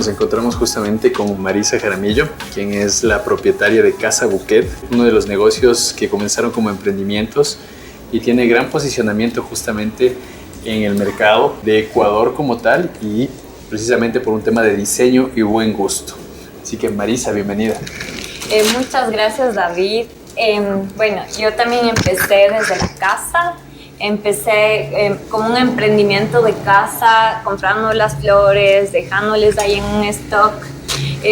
nos encontramos justamente con Marisa Jaramillo, quien es la propietaria de Casa Bouquet, uno de los negocios que comenzaron como emprendimientos y tiene gran posicionamiento justamente en el mercado de Ecuador como tal y precisamente por un tema de diseño y buen gusto. Así que Marisa, bienvenida. Muchas gracias, David. Bueno, yo también empecé desde la casa. Empecé con un emprendimiento de casa, comprando las flores, dejándoles ahí en un stock.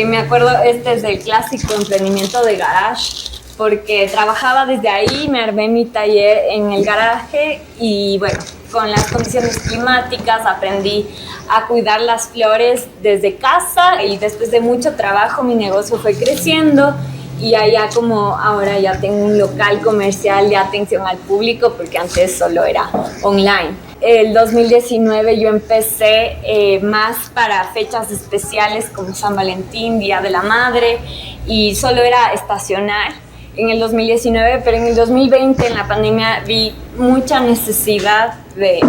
Me acuerdo, este es el clásico emprendimiento de garage, porque trabajaba desde ahí, me armé mi taller en el garaje y bueno, con las condiciones climáticas aprendí a cuidar las flores desde casa y después de mucho trabajo mi negocio fue creciendo. Y allá como ahora ya tengo un local comercial de atención al público porque antes solo era online. El 2019 yo empecé más para fechas especiales como San Valentín, Día de la Madre y solo era estacional en el 2019, pero en el 2020 en la pandemia vi mucha necesidad de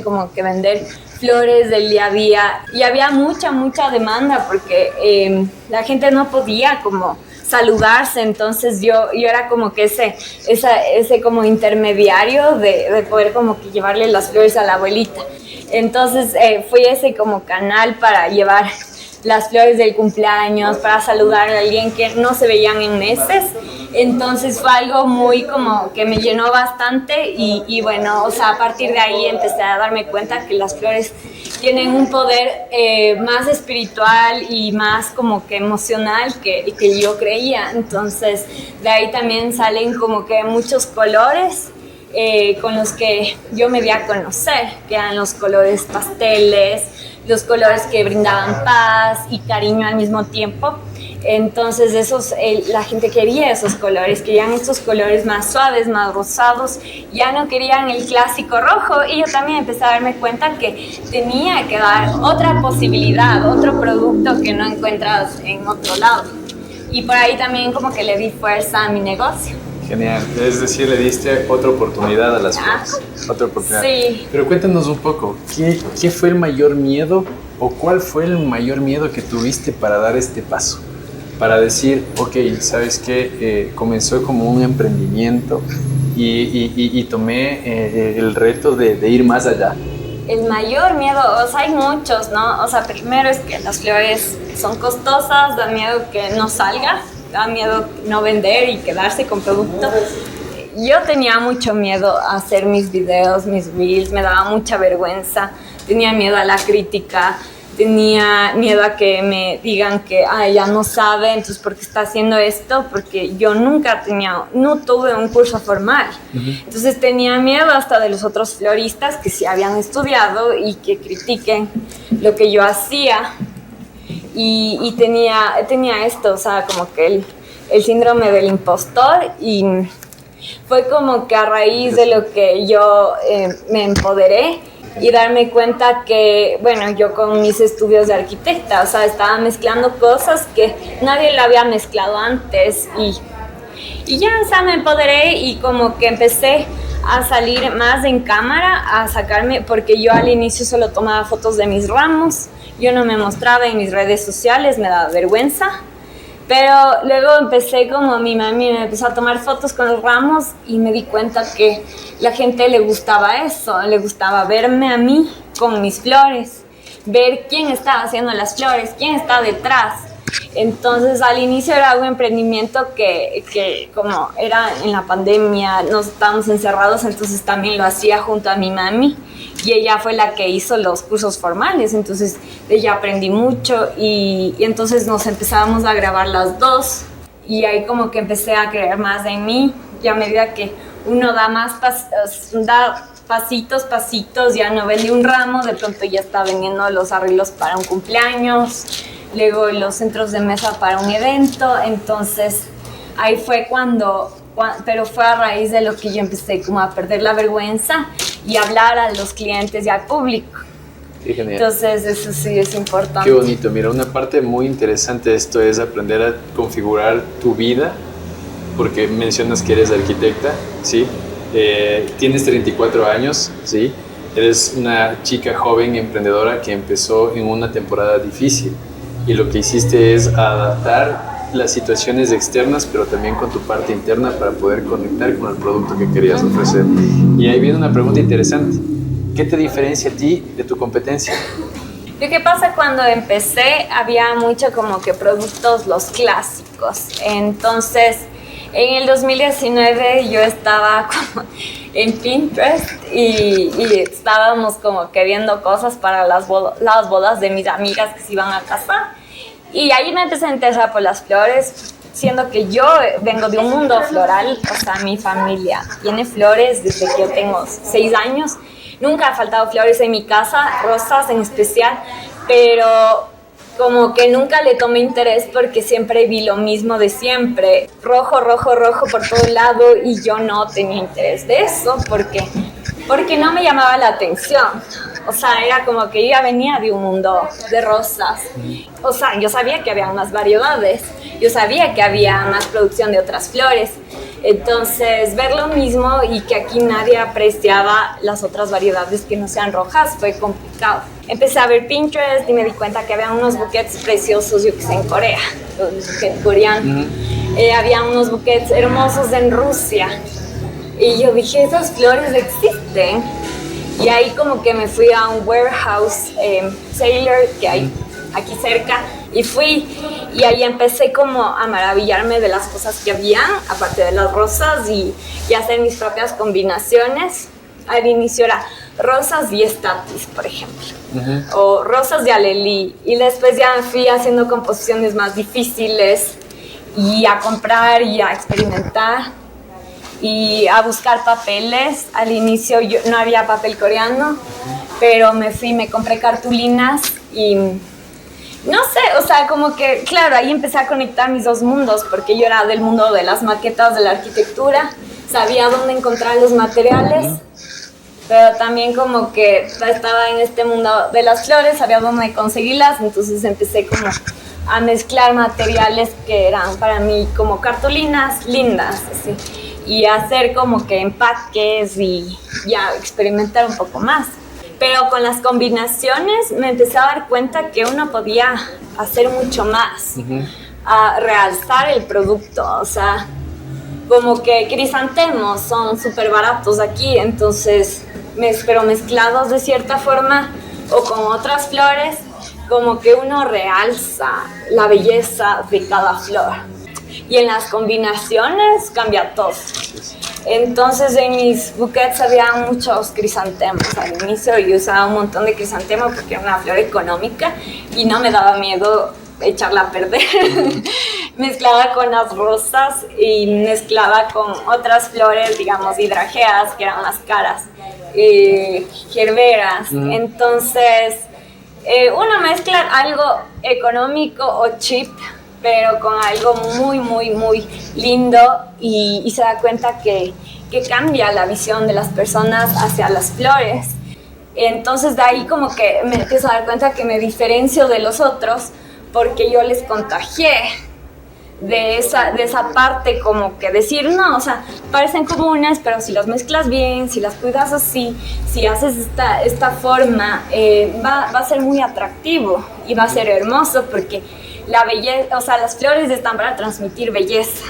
como que vender flores del día a día y había mucha demanda porque la gente no podía como saludarse, entonces yo era como que ese como intermediario de poder como que llevarle las flores a la abuelita. Entonces fui ese como canal para llevar las flores del cumpleaños, para saludar a alguien que no se veían en meses. Entonces fue algo muy como que me llenó bastante y bueno, o sea, a partir de ahí empecé a darme cuenta que las flores tienen un poder más espiritual y más como que emocional que yo creía. Entonces de ahí también salen como que muchos colores con los que yo me di a conocer, que eran los colores pasteles, los colores que brindaban paz y cariño al mismo tiempo. Entonces la gente quería esos colores, querían estos colores más suaves, más rosados, ya no querían el clásico rojo y yo también empecé a darme cuenta que tenía que dar otra posibilidad, otro producto que no encuentras en otro lado. Y por ahí también como que le di fuerza a mi negocio. Genial, es decir, le diste otra oportunidad a las flores. Otra oportunidad. Sí. Pero cuéntanos un poco, ¿qué fue el mayor miedo o cuál fue el mayor miedo que tuviste para dar este paso? Para decir, ok, ¿sabes qué? Comenzó como un emprendimiento y tomé el reto de ir más allá. El mayor miedo, o sea, hay muchos, ¿no? O sea, primero es que las flores son costosas, da miedo que no salga, da miedo no vender y quedarse con producto. Yo tenía mucho miedo a hacer mis videos, mis reels, me daba mucha vergüenza, tenía miedo a la crítica, tenía miedo a que me digan que ya no sabe, entonces ¿por qué está haciendo esto? Porque yo no tuve un curso formal. Entonces tenía miedo hasta de los otros floristas que sí habían estudiado y que critiquen lo que yo hacía. Y tenía esto, o sea, como que el síndrome del impostor y fue como que a raíz de lo que yo me empoderé y darme cuenta que, bueno, yo con mis estudios de arquitecta, o sea, estaba mezclando cosas que nadie lo había mezclado antes y ya, o sea, me empoderé y como que empecé a salir más en cámara, a sacarme, porque yo al inicio solo tomaba fotos de mis ramos, yo no me mostraba en mis redes sociales, me daba vergüenza. Pero luego empecé como mi mami me empezó a tomar fotos con los ramos y me di cuenta que la gente le gustaba eso, le gustaba verme a mí con mis flores, ver quién estaba haciendo las flores, quién está detrás. Entonces al inicio era un emprendimiento que como era en la pandemia, nos estábamos encerrados, entonces también lo hacía junto a mi mami y ella fue la que hizo los cursos formales, entonces de ella aprendí mucho y entonces nos empezábamos a grabar las dos y ahí como que empecé a creer más en mí y a medida que uno da más pasitos, ya no vende un ramo, de pronto ya está vendiendo los arreglos para un cumpleaños, luego los centros de mesa para un evento, entonces ahí fue pero fue a raíz de lo que yo empecé como a perder la vergüenza y hablar a los clientes y al público. Qué genial. Entonces eso sí es importante. Qué bonito, mira, una parte muy interesante de esto es aprender a configurar tu vida, porque mencionas que eres arquitecta, ¿sí? Tienes 34 años, ¿sí? Eres una chica joven emprendedora que empezó en una temporada difícil y lo que hiciste es adaptar las situaciones externas, pero también con tu parte interna para poder conectar con el producto que querías ofrecer. Y ahí viene una pregunta interesante. ¿Qué te diferencia a ti de tu competencia? Lo que pasa cuando empecé, había mucho como que productos los clásicos. Entonces, en el 2019 yo estaba como en Pinterest y estábamos como que viendo cosas para las bodas de mis amigas que se iban a casar. Y ahí me empecé a interesar por las flores, siendo que yo vengo de un mundo floral, o sea, mi familia tiene flores desde que yo tengo 6 años. Nunca ha faltado flores en mi casa, rosas en especial, pero como que nunca le tomé interés porque siempre vi lo mismo de siempre. Rojo, rojo, rojo por todo lado y yo no tenía interés de eso porque no me llamaba la atención. O sea, era como que yo ya venía de un mundo de rosas. O sea, yo sabía que había más variedades, yo sabía que había más producción de otras flores. Entonces, ver lo mismo y que aquí nadie apreciaba las otras variedades que no sean rojas fue complicado. Empecé a ver Pinterest y me di cuenta que había unos buquets preciosos, yo que sé, en Corea, los buquets coreanos. Había unos buquets hermosos en Rusia. Y yo dije, esas flores existen. Y ahí como que me fui a un warehouse Sailor que hay aquí cerca y fui y ahí empecé como a maravillarme de las cosas que había, aparte de las rosas y hacer mis propias combinaciones. Al inicio era rosas y estatis, por ejemplo, o rosas y alelí, y después ya me fui haciendo composiciones más difíciles y a comprar y a experimentar y a buscar papeles. Al inicio no había papel coreano, pero me compré cartulinas y no sé, o sea, como que, claro, ahí empecé a conectar mis dos mundos, porque yo era del mundo de las maquetas, de la arquitectura, sabía dónde encontrar los materiales, pero también como que estaba en este mundo de las flores, sabía dónde conseguirlas, entonces empecé como a mezclar materiales que eran para mí como cartulinas lindas, así, y hacer como que empaques y ya experimentar un poco más. Pero con las combinaciones me empecé a dar cuenta que uno podía hacer mucho más, a realzar el producto. O sea, como que crisantemos son súper baratos aquí, entonces, pero mezclados de cierta forma o con otras flores, como que uno realza la belleza de cada flor. Y en las combinaciones cambia todo. Entonces en mis buquets había muchos crisantemos al inicio y usaba un montón de crisantemos porque era una flor económica y no me daba miedo echarla a perder. Mezclaba con las rosas y mezclaba con otras flores, digamos hidrageas, que eran más caras, gerberas. Entonces uno mezcla algo económico o cheap, pero con algo muy, muy, muy lindo y se da cuenta que cambia la visión de las personas hacia las flores. Entonces de ahí como que me empiezo a dar cuenta que me diferencio de los otros porque yo les contagié de esa parte, como que decir, no, o sea, parecen comunes, pero si las mezclas bien, si las cuidas así, si haces esta forma, va a ser muy atractivo y va a ser hermoso porque la belleza, o sea, las flores están para transmitir belleza.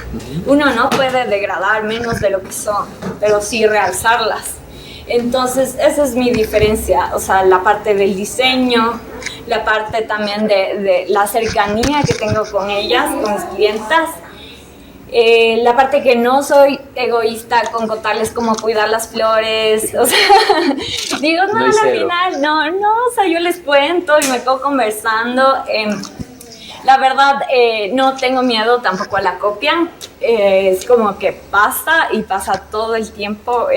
Uno no puede degradar menos de lo que son, pero sí realzarlas. Entonces, esa es mi diferencia, o sea, la parte del diseño, la parte también de la cercanía que tengo con ellas, con mis clientas, la parte que no soy egoísta con contarles cómo cuidar las flores, o sea, digo, no, al final, no, o sea, yo les cuento y me quedo conversando. La verdad, no tengo miedo tampoco a la copia, es como que pasa y pasa todo el tiempo,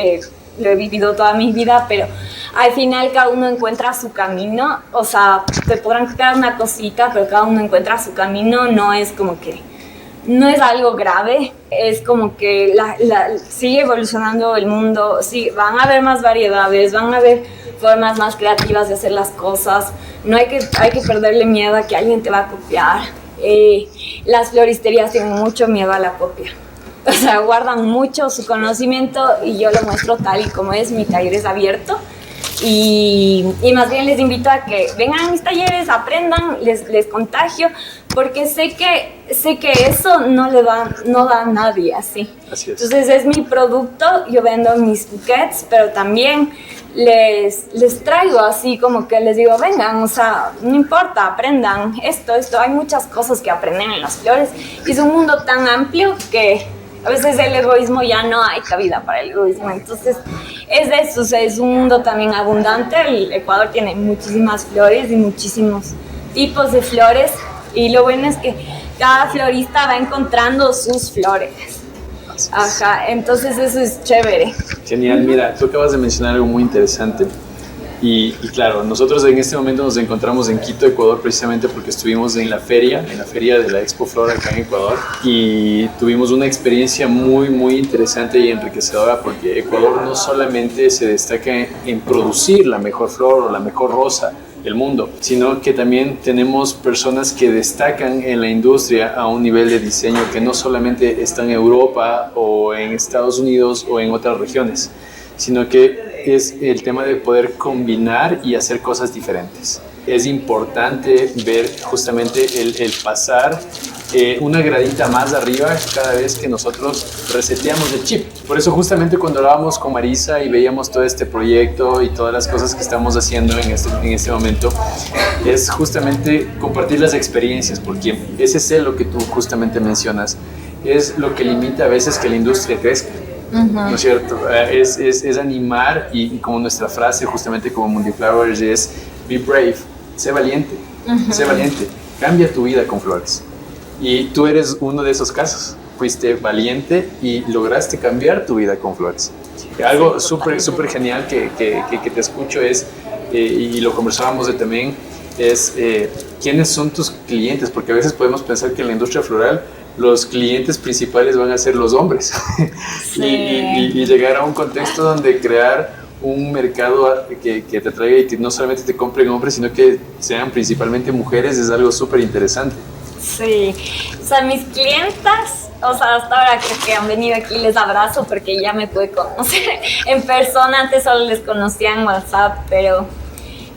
lo he vivido toda mi vida, pero al final cada uno encuentra su camino, o sea, te podrán copiar una cosita, pero cada uno encuentra su camino, no es como que, no es algo grave, es como que sigue evolucionando el mundo, sí, van a haber más variedades, van a haber formas más creativas de hacer las cosas, no hay que perderle miedo a que alguien te va a copiar. Las floristerías tienen mucho miedo a la copia, o sea, guardan mucho su conocimiento y yo lo muestro tal y como es, mi taller es abierto y más bien les invito a que vengan a mis talleres, aprendan, les contagio, porque sé que eso no da a nadie así. Así es. Entonces es mi producto, yo vendo mis bouquets, pero también les traigo así como que les digo, vengan, o sea, no importa, aprendan esto, hay muchas cosas que aprenden en las flores y es un mundo tan amplio que a veces el egoísmo ya no hay cabida para el egoísmo, entonces es de eso, o sea, es un mundo también abundante. El Ecuador tiene muchísimas flores y muchísimos tipos de flores y lo bueno es que cada florista va encontrando sus flores. Ajá, entonces eso es chévere. Genial, mira, tú acabas de mencionar algo muy interesante y claro, nosotros en este momento nos encontramos en Quito, Ecuador, precisamente porque estuvimos en la feria de la Expo Flora acá en Ecuador y tuvimos una experiencia muy, muy interesante y enriquecedora porque Ecuador no solamente se destaca en producir la mejor flor o la mejor rosa del mundo, sino que también tenemos personas que destacan en la industria a un nivel de diseño que no solamente está en Europa o en Estados Unidos o en otras regiones, sino que es el tema de poder combinar y hacer cosas diferentes. Es importante ver justamente el pasar una gradita más arriba cada vez que nosotros reseteamos el chip. Por eso justamente cuando hablábamos con Marisa y veíamos todo este proyecto y todas las cosas que estamos haciendo en este momento, es justamente compartir las experiencias, porque ese es lo que tú justamente mencionas, es lo que limita a veces que la industria crezca. ¿No es cierto? Es animar y como nuestra frase justamente como Mundiflowers es be brave, sé valiente, sé valiente, cambia tu vida con flores. Y tú eres uno de esos casos, fuiste valiente y lograste cambiar tu vida con flores. Algo súper genial que te escucho es, y lo conversábamos también, es quiénes son tus clientes, porque a veces podemos pensar que en la industria floral los clientes principales van a ser los hombres. Sí. y llegar a un contexto donde crear un mercado que te atraiga y que no solamente te compren hombres, sino que sean principalmente mujeres, es algo súper interesante. Sí, o sea, mis clientas, o sea, hasta ahora que han venido aquí les abrazo porque ya me pude conocer en persona, antes solo les conocía en WhatsApp, pero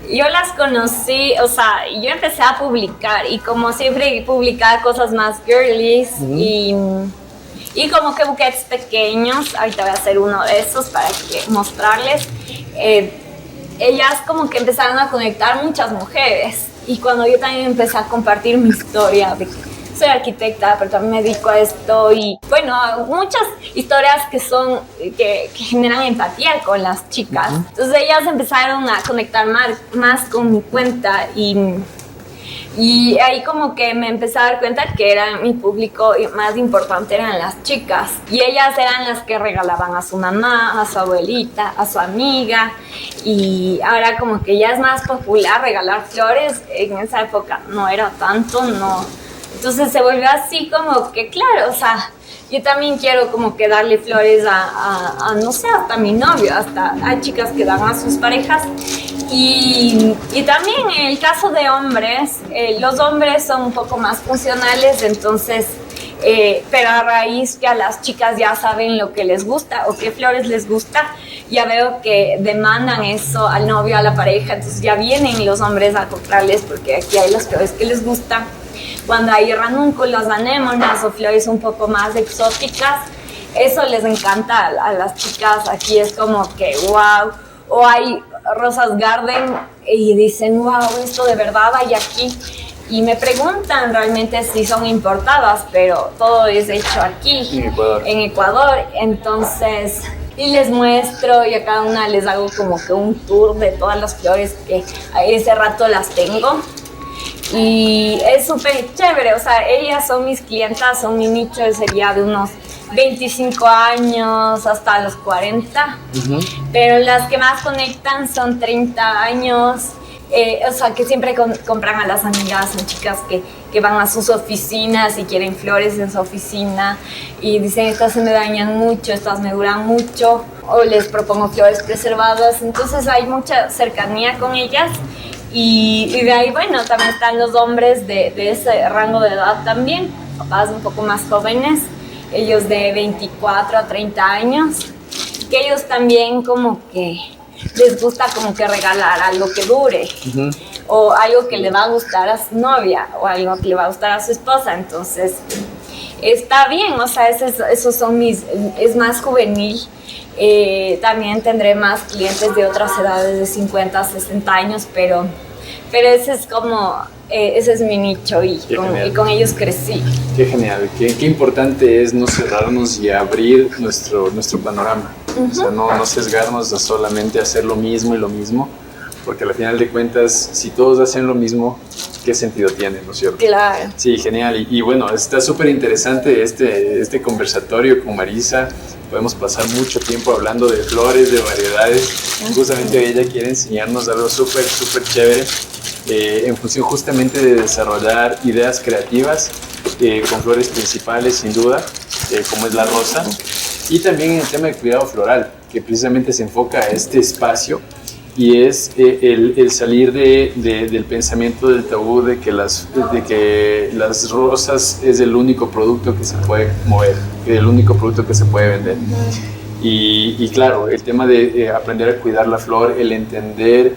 yo las conocí, o sea, yo empecé a publicar y como siempre publicaba cosas más girlies y como que buquets pequeños, ahorita voy a hacer uno de esos para mostrarles. Ellas como que empezaron a conectar muchas mujeres y cuando yo también empecé a compartir mi historia de soy arquitecta, pero también me dedico a esto y bueno, muchas historias que generan empatía con las chicas. Entonces ellas empezaron a conectar más con mi cuenta y ahí como que me empecé a dar cuenta que era mi público más importante eran las chicas y ellas eran las que regalaban a su mamá, a su abuelita, a su amiga y ahora como que ya es más popular regalar flores, en esa época no era tanto, no. Entonces se volvió así como que, claro, o sea, yo también quiero como que darle flores a no sé, hasta mi novio, hasta hay chicas que dan a sus parejas. Y también en el caso de hombres, los hombres son un poco más funcionales, entonces, pero a raíz que a las chicas ya saben lo que les gusta o qué flores les gusta, ya veo que demandan eso al novio, a la pareja, entonces ya vienen los hombres a comprarles porque aquí hay las flores que les gustan. Cuando hay ranúnculos, anémonas o flores un poco más exóticas, eso les encanta a las chicas. Aquí es como que wow. O hay rosas garden y dicen wow, esto de verdad hay aquí. Y me preguntan realmente si son importadas, pero todo es hecho aquí, en Ecuador. Entonces, y les muestro y a cada una les hago como que un tour de todas las flores que a ese rato las tengo. Y es súper chévere, o sea, ellas son mis clientas, son mi nicho, sería de unos 25 años hasta los 40, pero las que más conectan son 30 años, o sea, que siempre compran a las amigas, son chicas que van a sus oficinas y quieren flores en su oficina y dicen, estas se me dañan mucho, estas me duran mucho, o les propongo flores preservadas, entonces hay mucha cercanía con ellas. Y de ahí, bueno, también están los hombres de ese rango de edad también, papás un poco más jóvenes, ellos de 24 a 30 años, que ellos también como que les gusta como que regalar algo que dure, o algo que le va a gustar a su novia, o algo que le va a gustar a su esposa. Entonces, está bien, o sea, esos son es más juvenil. También tendré más clientes de otras edades, de 50 a 60 años, pero ese es como, ese es mi nicho y con ellos crecí. Qué genial, qué importante es no cerrarnos y abrir nuestro panorama. O sea, no sesgarnos a solamente hacer lo mismo, porque al final de cuentas, si todos hacen lo mismo, ¿qué sentido tiene, no es cierto? Claro. Sí, genial. Y bueno, está súper interesante este conversatorio con Marisa. Podemos pasar mucho tiempo hablando de flores, de variedades. Justamente ella quiere enseñarnos algo súper chévere en función justamente de desarrollar ideas creativas con flores principales, sin duda, como es la rosa. Y también en el tema de cuidado floral, que precisamente se enfoca a este espacio y es el salir del pensamiento del tabú de que las rosas es el único producto que se puede mover, el único producto que se puede vender. Y claro, el tema de aprender a cuidar la flor, el entender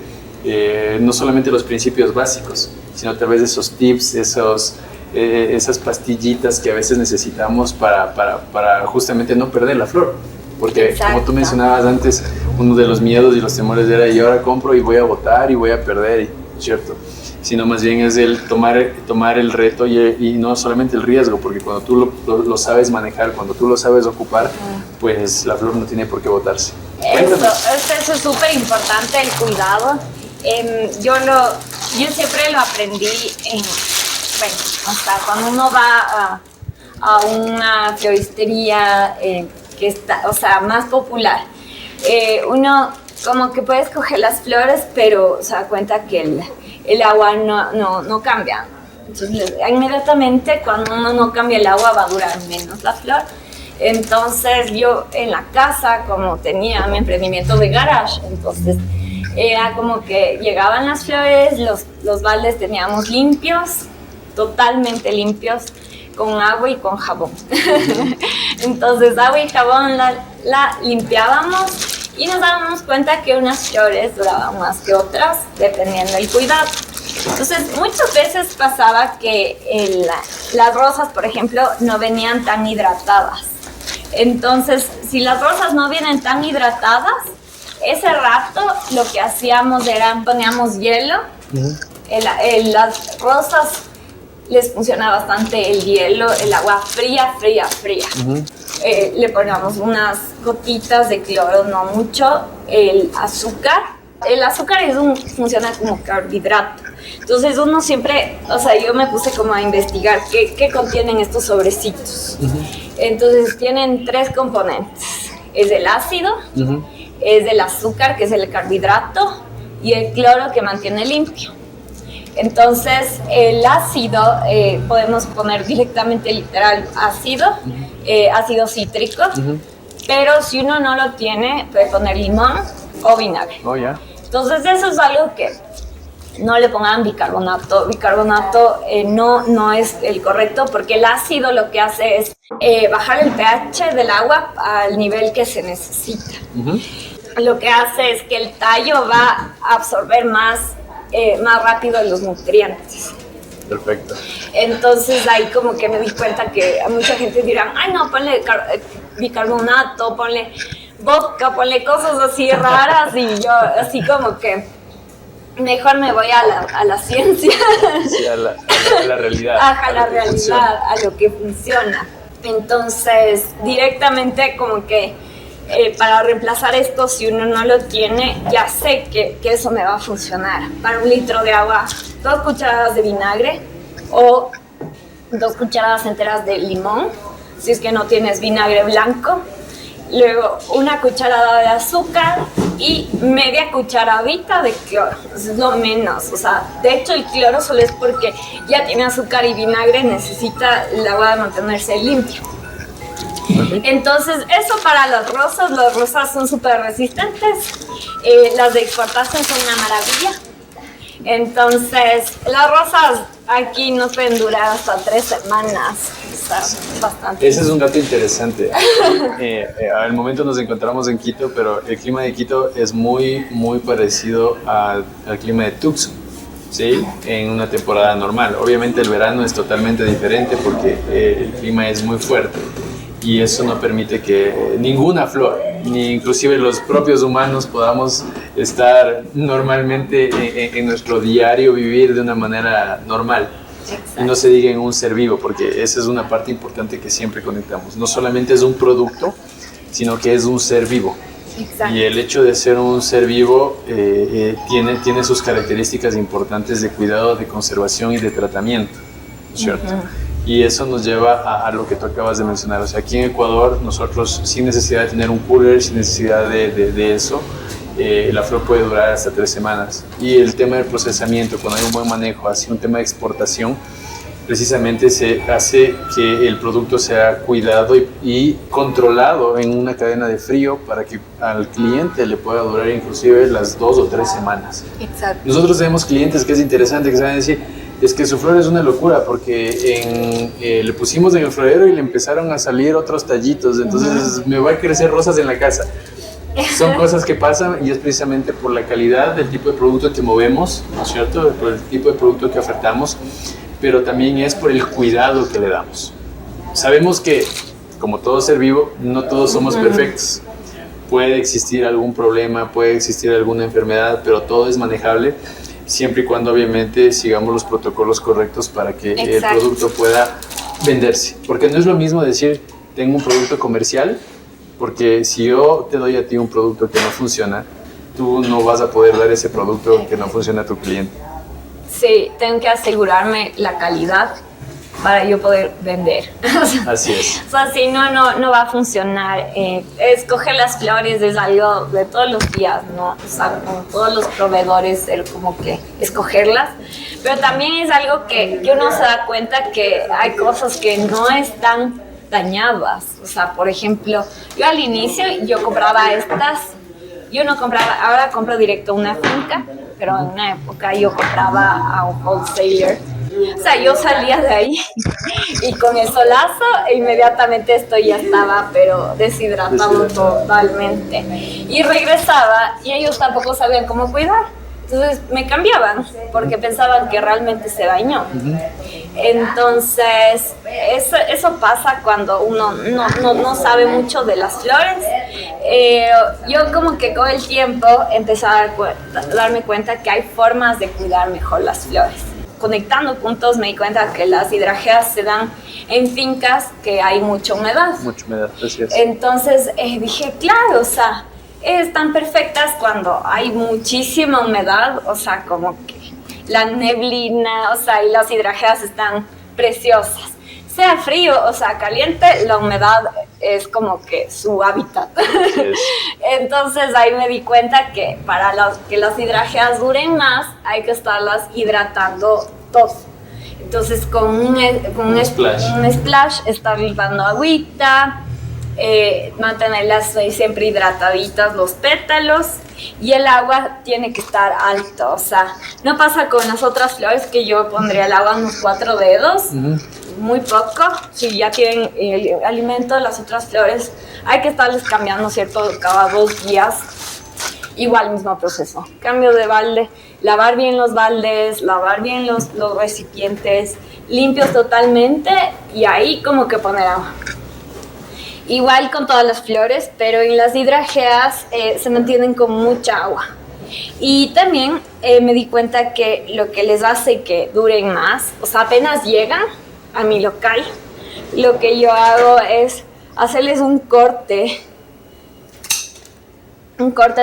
no solamente los principios básicos, sino a través de esos tips, esas pastillitas que a veces necesitamos para justamente no perder la flor. Porque como tú mencionabas antes, uno de los miedos y los temores era y ahora compro y voy a botar y voy a perder, ¿cierto? Sino más bien es el tomar el reto y no solamente el riesgo, porque cuando tú lo sabes manejar, cuando tú lo sabes ocupar, pues la flor no tiene por qué botarse. Eso es súper importante, el cuidado. Yo siempre lo aprendí hasta cuando uno va a una floristería que está, o sea, más popular. Uno como que puede escoger las flores, pero se da cuenta que el agua no cambia. Entonces, inmediatamente cuando uno no cambia el agua va a durar menos la flor. Entonces yo en la casa, como tenía mi emprendimiento de garage, entonces era como que llegaban las flores, los baldes teníamos limpios, totalmente limpios, con agua y con jabón. Entonces agua y jabón la limpiábamos y nos dábamos cuenta que unas flores duraban más que otras, dependiendo del cuidado. Entonces muchas veces pasaba que las rosas, por ejemplo, no venían tan hidratadas. Entonces, si las rosas no vienen tan hidratadas, ese rato lo que hacíamos era poníamos hielo. Las rosas les funciona bastante el hielo, el agua fría. Le ponemos unas gotitas de cloro, no mucho, el azúcar. El azúcar funciona como carbohidrato. Entonces uno siempre, o sea, yo me puse como a investigar qué contienen estos sobrecitos. Entonces tienen 3 componentes. Es el ácido, es el azúcar, que es el carbohidrato, y el cloro, que mantiene limpio. Entonces el ácido, podemos poner directamente literal ácido cítrico, pero si uno no lo tiene, puede poner limón o vinagre. Oh, yeah. Entonces eso es algo que no le pongan bicarbonato. Bicarbonato no es el correcto, porque el ácido lo que hace es bajar el pH del agua al nivel que se necesita. Lo que hace es que el tallo va a absorber más rápido los nutrientes. Perfecto. Entonces ahí como que me di cuenta que a mucha gente dirán, ay no, ponle bicarbonato, ponle vodka, ponle cosas así raras, y yo así como que mejor me voy a la ciencia. Sí, a la realidad. A la realidad, a lo que funciona. Entonces, directamente como que para reemplazar esto, si uno no lo tiene, ya sé que eso me va a funcionar. Para 1 litro de agua, 2 cucharadas de vinagre o 2 cucharadas enteras de limón, si es que no tienes vinagre blanco. Luego 1 cucharada de azúcar y media cucharadita de cloro. Eso es lo menos. O sea, de hecho el cloro solo es porque ya tiene azúcar y vinagre, necesita el agua de mantenerse limpio. Entonces, eso para las rosas son súper resistentes. Las de exportación son una maravilla. Entonces, las rosas aquí nos pueden durar hasta 3 semanas. sea, bastante. Ese es un dato interesante. Al momento nos encontramos en Quito, pero el clima de Quito es muy parecido al clima de Tucson, ¿sí? En una temporada normal. Obviamente el verano es totalmente diferente porque el clima es muy fuerte y eso no permite que ninguna flor, ni inclusive los propios humanos, podamos estar normalmente en nuestro diario vivir de una manera normal. Exacto. Y no se diga en un ser vivo, porque esa es una parte importante que siempre conectamos. No solamente es un producto, sino que es un ser vivo. Exacto. Y el hecho de ser un ser vivo tiene sus características importantes de cuidado, de conservación y de tratamiento, ¿cierto? Y eso nos lleva a lo que tú acabas de mencionar. O sea, aquí en Ecuador, nosotros sin necesidad de tener un cooler, sin necesidad de eso, la flor puede durar hasta 3 semanas. Y el tema del procesamiento, cuando hay un buen manejo, así un tema de exportación, precisamente se hace que el producto sea cuidado y controlado en una cadena de frío para que al cliente le pueda durar inclusive las 2 o 3 semanas. Exacto. Nosotros tenemos clientes que es interesante, que saben decir, es que su flor es una locura porque le pusimos en el florero y le empezaron a salir otros tallitos, entonces me va a crecer rosas en la casa. Son cosas que pasan y es precisamente por la calidad del tipo de producto que movemos, ¿no es cierto? Por el tipo de producto que ofertamos, pero también es por el cuidado que le damos. Sabemos que, como todo ser vivo, no todos somos perfectos. Puede existir algún problema, puede existir alguna enfermedad, pero todo es manejable siempre y cuando obviamente sigamos los protocolos correctos para que el producto pueda venderse. Porque no es lo mismo decir, tengo un producto comercial, porque si yo te doy a ti un producto que no funciona, tú no vas a poder dar ese producto que no funciona a tu cliente. Sí, tengo que asegurarme la calidad para yo poder vender. Así es. O sea, si no va a funcionar. Escoger las flores es algo de todos los días, ¿no? O sea, con todos los proveedores, como que escogerlas. Pero también es algo que uno se da cuenta que hay cosas que no están dañadas. O sea, por ejemplo, yo al inicio yo compraba estas, yo no compraba, ahora compro directo a una finca, pero en una época yo compraba a un wholesaler. O sea, yo salía de ahí y con el solazo inmediatamente esto ya estaba, pero deshidratado totalmente. Y regresaba y ellos tampoco sabían cómo cuidar. Entonces me cambiaban porque pensaban que realmente se dañó. Entonces eso pasa cuando uno no sabe mucho de las flores. Yo como que con el tiempo empecé a darme cuenta que hay formas de cuidar mejor las flores. Conectando puntos me di cuenta que las hidrageas se dan en fincas que hay mucha humedad. Mucha humedad, así es. Entonces dije, claro, o sea, están perfectas cuando hay muchísima humedad, o sea, como que la neblina, o sea, y las hidrageas están preciosas. Sea frío o sea caliente, la humedad es como que su hábitat. Yes. Entonces ahí me di cuenta que para que las hidrageas duren más, hay que estarlas hidratando todo. Entonces con un splash, estar dando agüita, mantenerlas siempre hidrataditas los pétalos, y el agua tiene que estar alto. O sea, no pasa con las otras flores que yo pondría el agua unos 4 dedos, muy poco. Si ya tienen el alimento, las otras flores hay que estarles cambiando, ¿cierto? Cada 2 días. Igual mismo proceso, cambio de balde, lavar bien los baldes, lavar bien los recipientes, limpios totalmente, y ahí como que poner agua. Igual con todas las flores, pero en las hidrageas se mantienen con mucha agua. Y también me di cuenta que lo que les hace que duren más, o sea, apenas llegan a mi local, lo que yo hago es hacerles un corte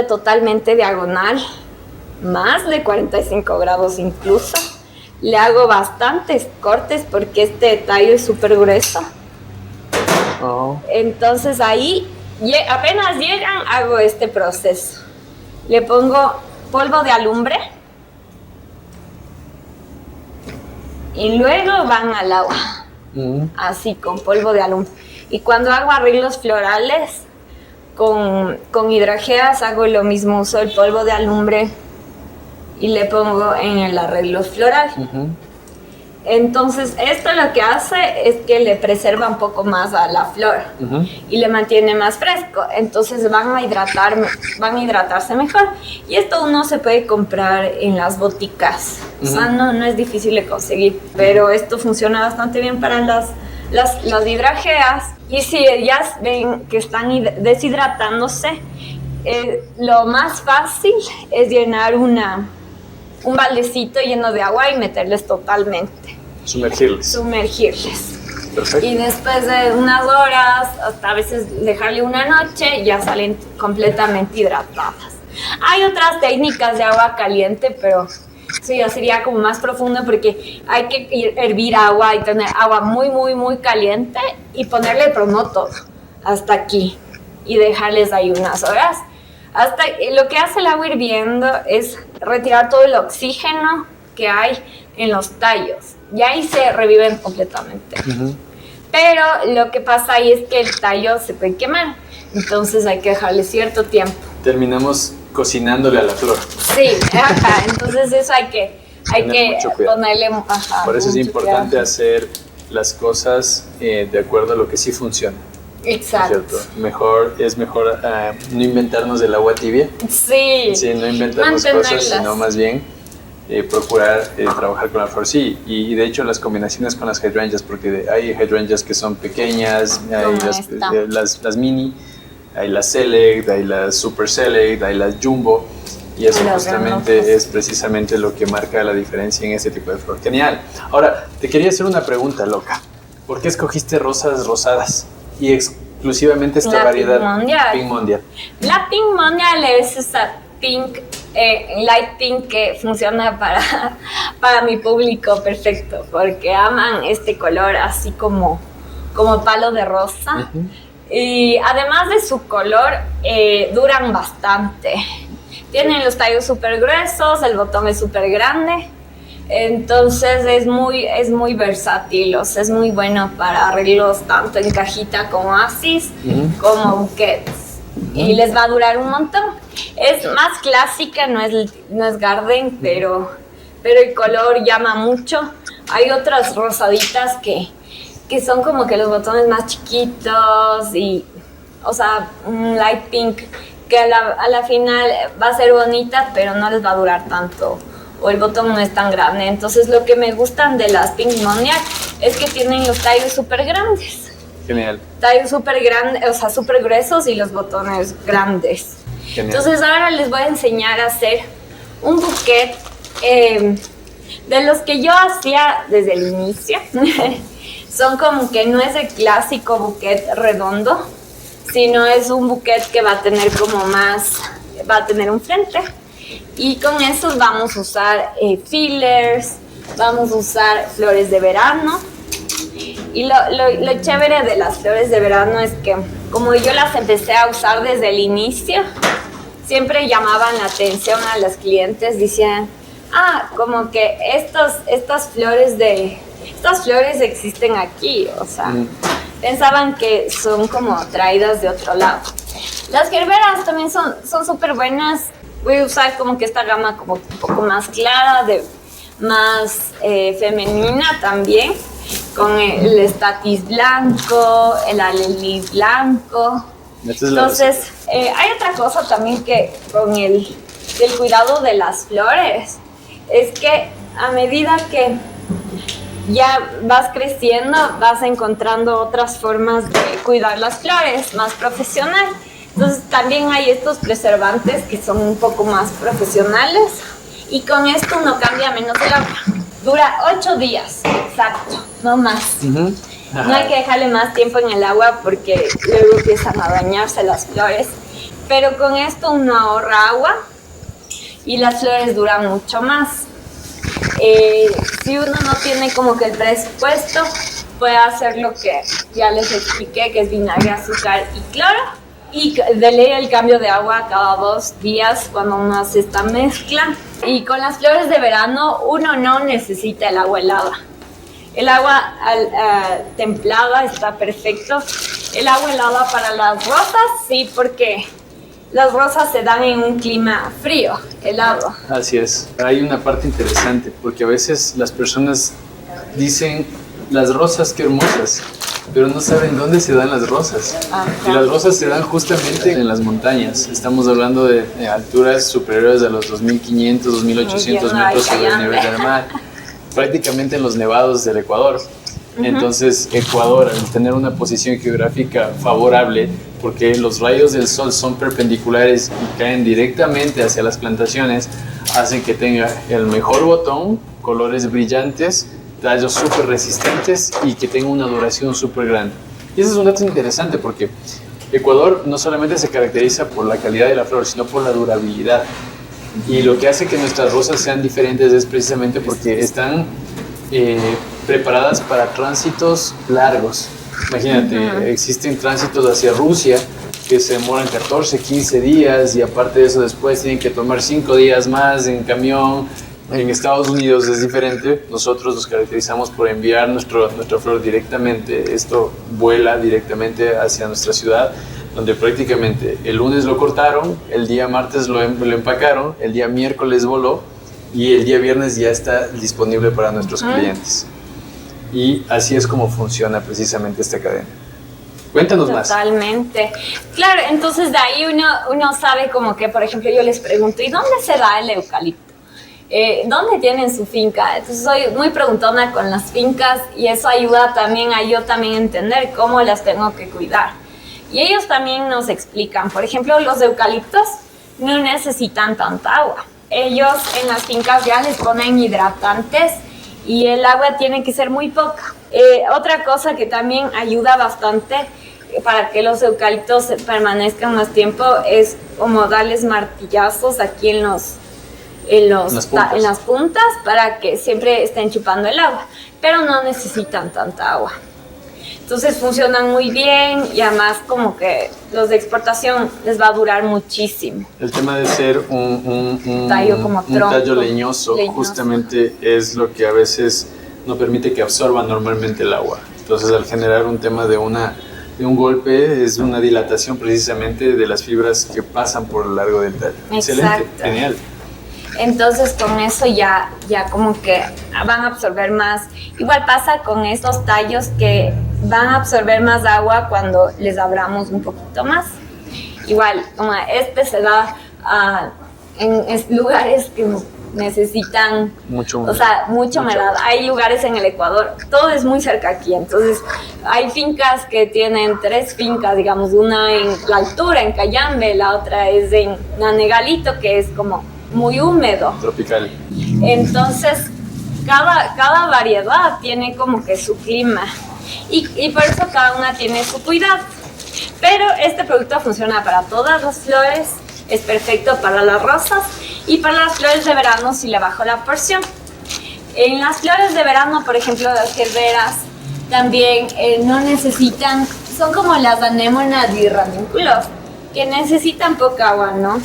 totalmente diagonal, más de 45 grados incluso. Le hago bastantes cortes porque este tallo es súper grueso. Oh. Entonces ahí, apenas llegan, hago este proceso. Le pongo polvo de alumbre y luego van al agua, así con polvo de alumbre. Y cuando hago arreglos florales con hidrageas, hago lo mismo, uso el polvo de alumbre y le pongo en el arreglo floral. Entonces, esto lo que hace es que le preserva un poco más a la flor y le mantiene más fresco. Entonces van a hidratarse mejor. Y esto uno se puede comprar en las boticas. O sea, no es difícil de conseguir. Pero esto funciona bastante bien para las hidrangeas. Y si ellas ven que están deshidratándose, lo más fácil es llenar un baldecito lleno de agua y meterles totalmente. Sumergirles. Perfecto. Y después de unas horas, hasta a veces dejarle una noche, ya salen completamente hidratadas. Hay otras técnicas de agua caliente, pero eso ya sería como más profundo porque hay que hervir agua y tener agua muy, muy, muy caliente y ponerle, pero no todo, hasta aquí. Y dejarles ahí unas horas. Lo que hace el agua hirviendo es retirar todo el oxígeno que hay en los tallos. Y ahí se reviven completamente. Pero lo que pasa ahí es que el tallo se puede quemar. Entonces hay que dejarle cierto tiempo. Terminamos cocinándole a la flor. Sí, entonces eso hay que ponerle Por eso es importante hacer las cosas de acuerdo a lo que sí funciona. Exacto. Es mejor no inventarnos del agua tibia. Sí. Sí, no inventarnos cosas, sino más bien procurar trabajar con la flor. Sí, y de hecho las combinaciones con las hydrangeas, porque hay hydrangeas que son pequeñas, hay las mini, hay las select, hay las super select, hay las jumbo, y eso justamente es precisamente lo que marca la diferencia en este tipo de flor. Genial. Ahora, te quería hacer una pregunta loca. ¿Por qué escogiste rosas rosadas y exclusivamente esta variedad Pink Mondial? La Pink Mondial es esa pink, light pink, que funciona para mi público perfecto, porque aman este color así como palo de rosa. Y además de su color, duran bastante. Tienen los tallos súper gruesos, el botón es súper grande. Entonces es muy versátil, o sea, es muy bueno para arreglos tanto en cajita como asis, como buquets. Y les va a durar un montón. Es más clásica, no es garden, pero el color llama mucho. Hay otras rosaditas que son como que los botones más chiquitos y, o sea, un light pink que a la final va a ser bonita, pero no les va a durar tanto, o el botón no es tan grande. Entonces lo que me gustan de las Pink Mondial es que tienen los tallos súper grandes. Genial. Tallos súper grandes, o sea, súper gruesos y los botones grandes. Genial. Entonces ahora les voy a enseñar a hacer un buquet de los que yo hacía desde el inicio. Son como que no es el clásico buquet redondo, sino es un buquet que va a tener va a tener un frente. Y con esos vamos a usar fillers, vamos a usar flores de verano. Y lo chévere de las flores de verano es que, como yo las empecé a usar desde el inicio, siempre llamaban la atención a los clientes, decían, como que estas flores existen aquí, o sea, pensaban que son como traídas de otro lado. Las gerberas también son súper buenas. Voy a usar como que esta gama como un poco más clara, más femenina también, con el statis blanco, el alelí blanco. Entonces, hay otra cosa también que con el cuidado de las flores, es que a medida que ya vas creciendo, vas encontrando otras formas de cuidar las flores, más profesional. Entonces también hay estos preservantes que son un poco más profesionales, y con esto uno cambia menos el agua. Dura 8 días, exacto, no más. No hay que dejarle más tiempo en el agua porque luego empiezan a dañarse las flores. Pero con esto uno ahorra agua y las flores duran mucho más. Si uno no tiene como que el presupuesto, puede hacer lo que ya les expliqué, que es vinagre, azúcar y cloro. Y de ley el cambio de agua cada 2 días cuando uno hace esta mezcla. Y con las flores de verano uno no necesita el agua helada. El agua templada está perfecto. El agua helada para las rosas, sí, porque las rosas se dan en un clima frío, helado. Así es. Hay una parte interesante, porque a veces las personas dicen las rosas qué hermosas, pero no saben dónde se dan las rosas. Ajá. Y las rosas se dan justamente en las montañas. Estamos hablando de alturas superiores a los 2.500, 2.800 metros sobre el nivel del mar, prácticamente en los nevados del Ecuador. Entonces, Ecuador, al tener una posición geográfica favorable, porque los rayos del sol son perpendiculares y caen directamente hacia las plantaciones, hacen que tenga el mejor botón, colores brillantes, tallos súper resistentes y que tenga una duración súper grande. Y ese es un dato interesante porque Ecuador no solamente se caracteriza por la calidad de la flor, sino por la durabilidad. Y lo que hace que nuestras rosas sean diferentes es precisamente porque están preparadas para tránsitos largos. Imagínate, existen tránsitos hacia Rusia que se demoran 14, 15 días y aparte de eso después tienen que tomar 5 días más en camión. En Estados Unidos es diferente, nosotros nos caracterizamos por enviar nuestra flor directamente, esto vuela directamente hacia nuestra ciudad, donde prácticamente el lunes lo cortaron, el día martes lo empacaron, el día miércoles voló y el día viernes ya está disponible para nuestros clientes. Y así es como funciona precisamente esta cadena. Cuéntanos más. Totalmente. Claro, entonces de ahí uno sabe como que, por ejemplo, yo les pregunto, ¿y dónde se da el eucalipto? ¿Dónde tienen su finca? Entonces soy muy preguntona con las fincas y eso ayuda también a yo también entender cómo las tengo que cuidar. Y ellos también nos explican, por ejemplo, los eucaliptos no necesitan tanta agua. Ellos en las fincas ya les ponen hidratantes y el agua tiene que ser muy poca. Otra cosa que también ayuda bastante para que los eucaliptos permanezcan más tiempo es como darles martillazos aquí en las puntas para que siempre estén chupando el agua, pero no necesitan tanta agua. Entonces funcionan muy bien y además como que los de exportación les va a durar muchísimo. El tema de ser un tallo como tronco, tallo leñoso justamente es lo que a veces no permite que absorba normalmente el agua. Entonces al generar un tema de un golpe es una dilatación precisamente de las fibras que pasan por lo largo del tallo. Excelente, genial. Entonces con eso ya como que van a absorber más. Igual pasa con estos tallos que van a absorber más agua cuando les abramos un poquito más. Igual, como se da en lugares que necesitan mucha humedad. Hay lugares en el Ecuador, todo es muy cerca aquí, entonces hay fincas que tienen 3 fincas, digamos, una en la altura, en Cayambe, la otra es en Nanegalito, que es como muy húmedo. Tropical. Entonces, cada variedad tiene como que su clima y por eso cada una tiene su cuidado. Pero este producto funciona para todas las flores, es perfecto para las rosas y para las flores de verano si le bajo la porción. En las flores de verano, por ejemplo, las gerberas también no necesitan, son como las anémonas y ranúnculos, que necesitan poca agua, ¿no?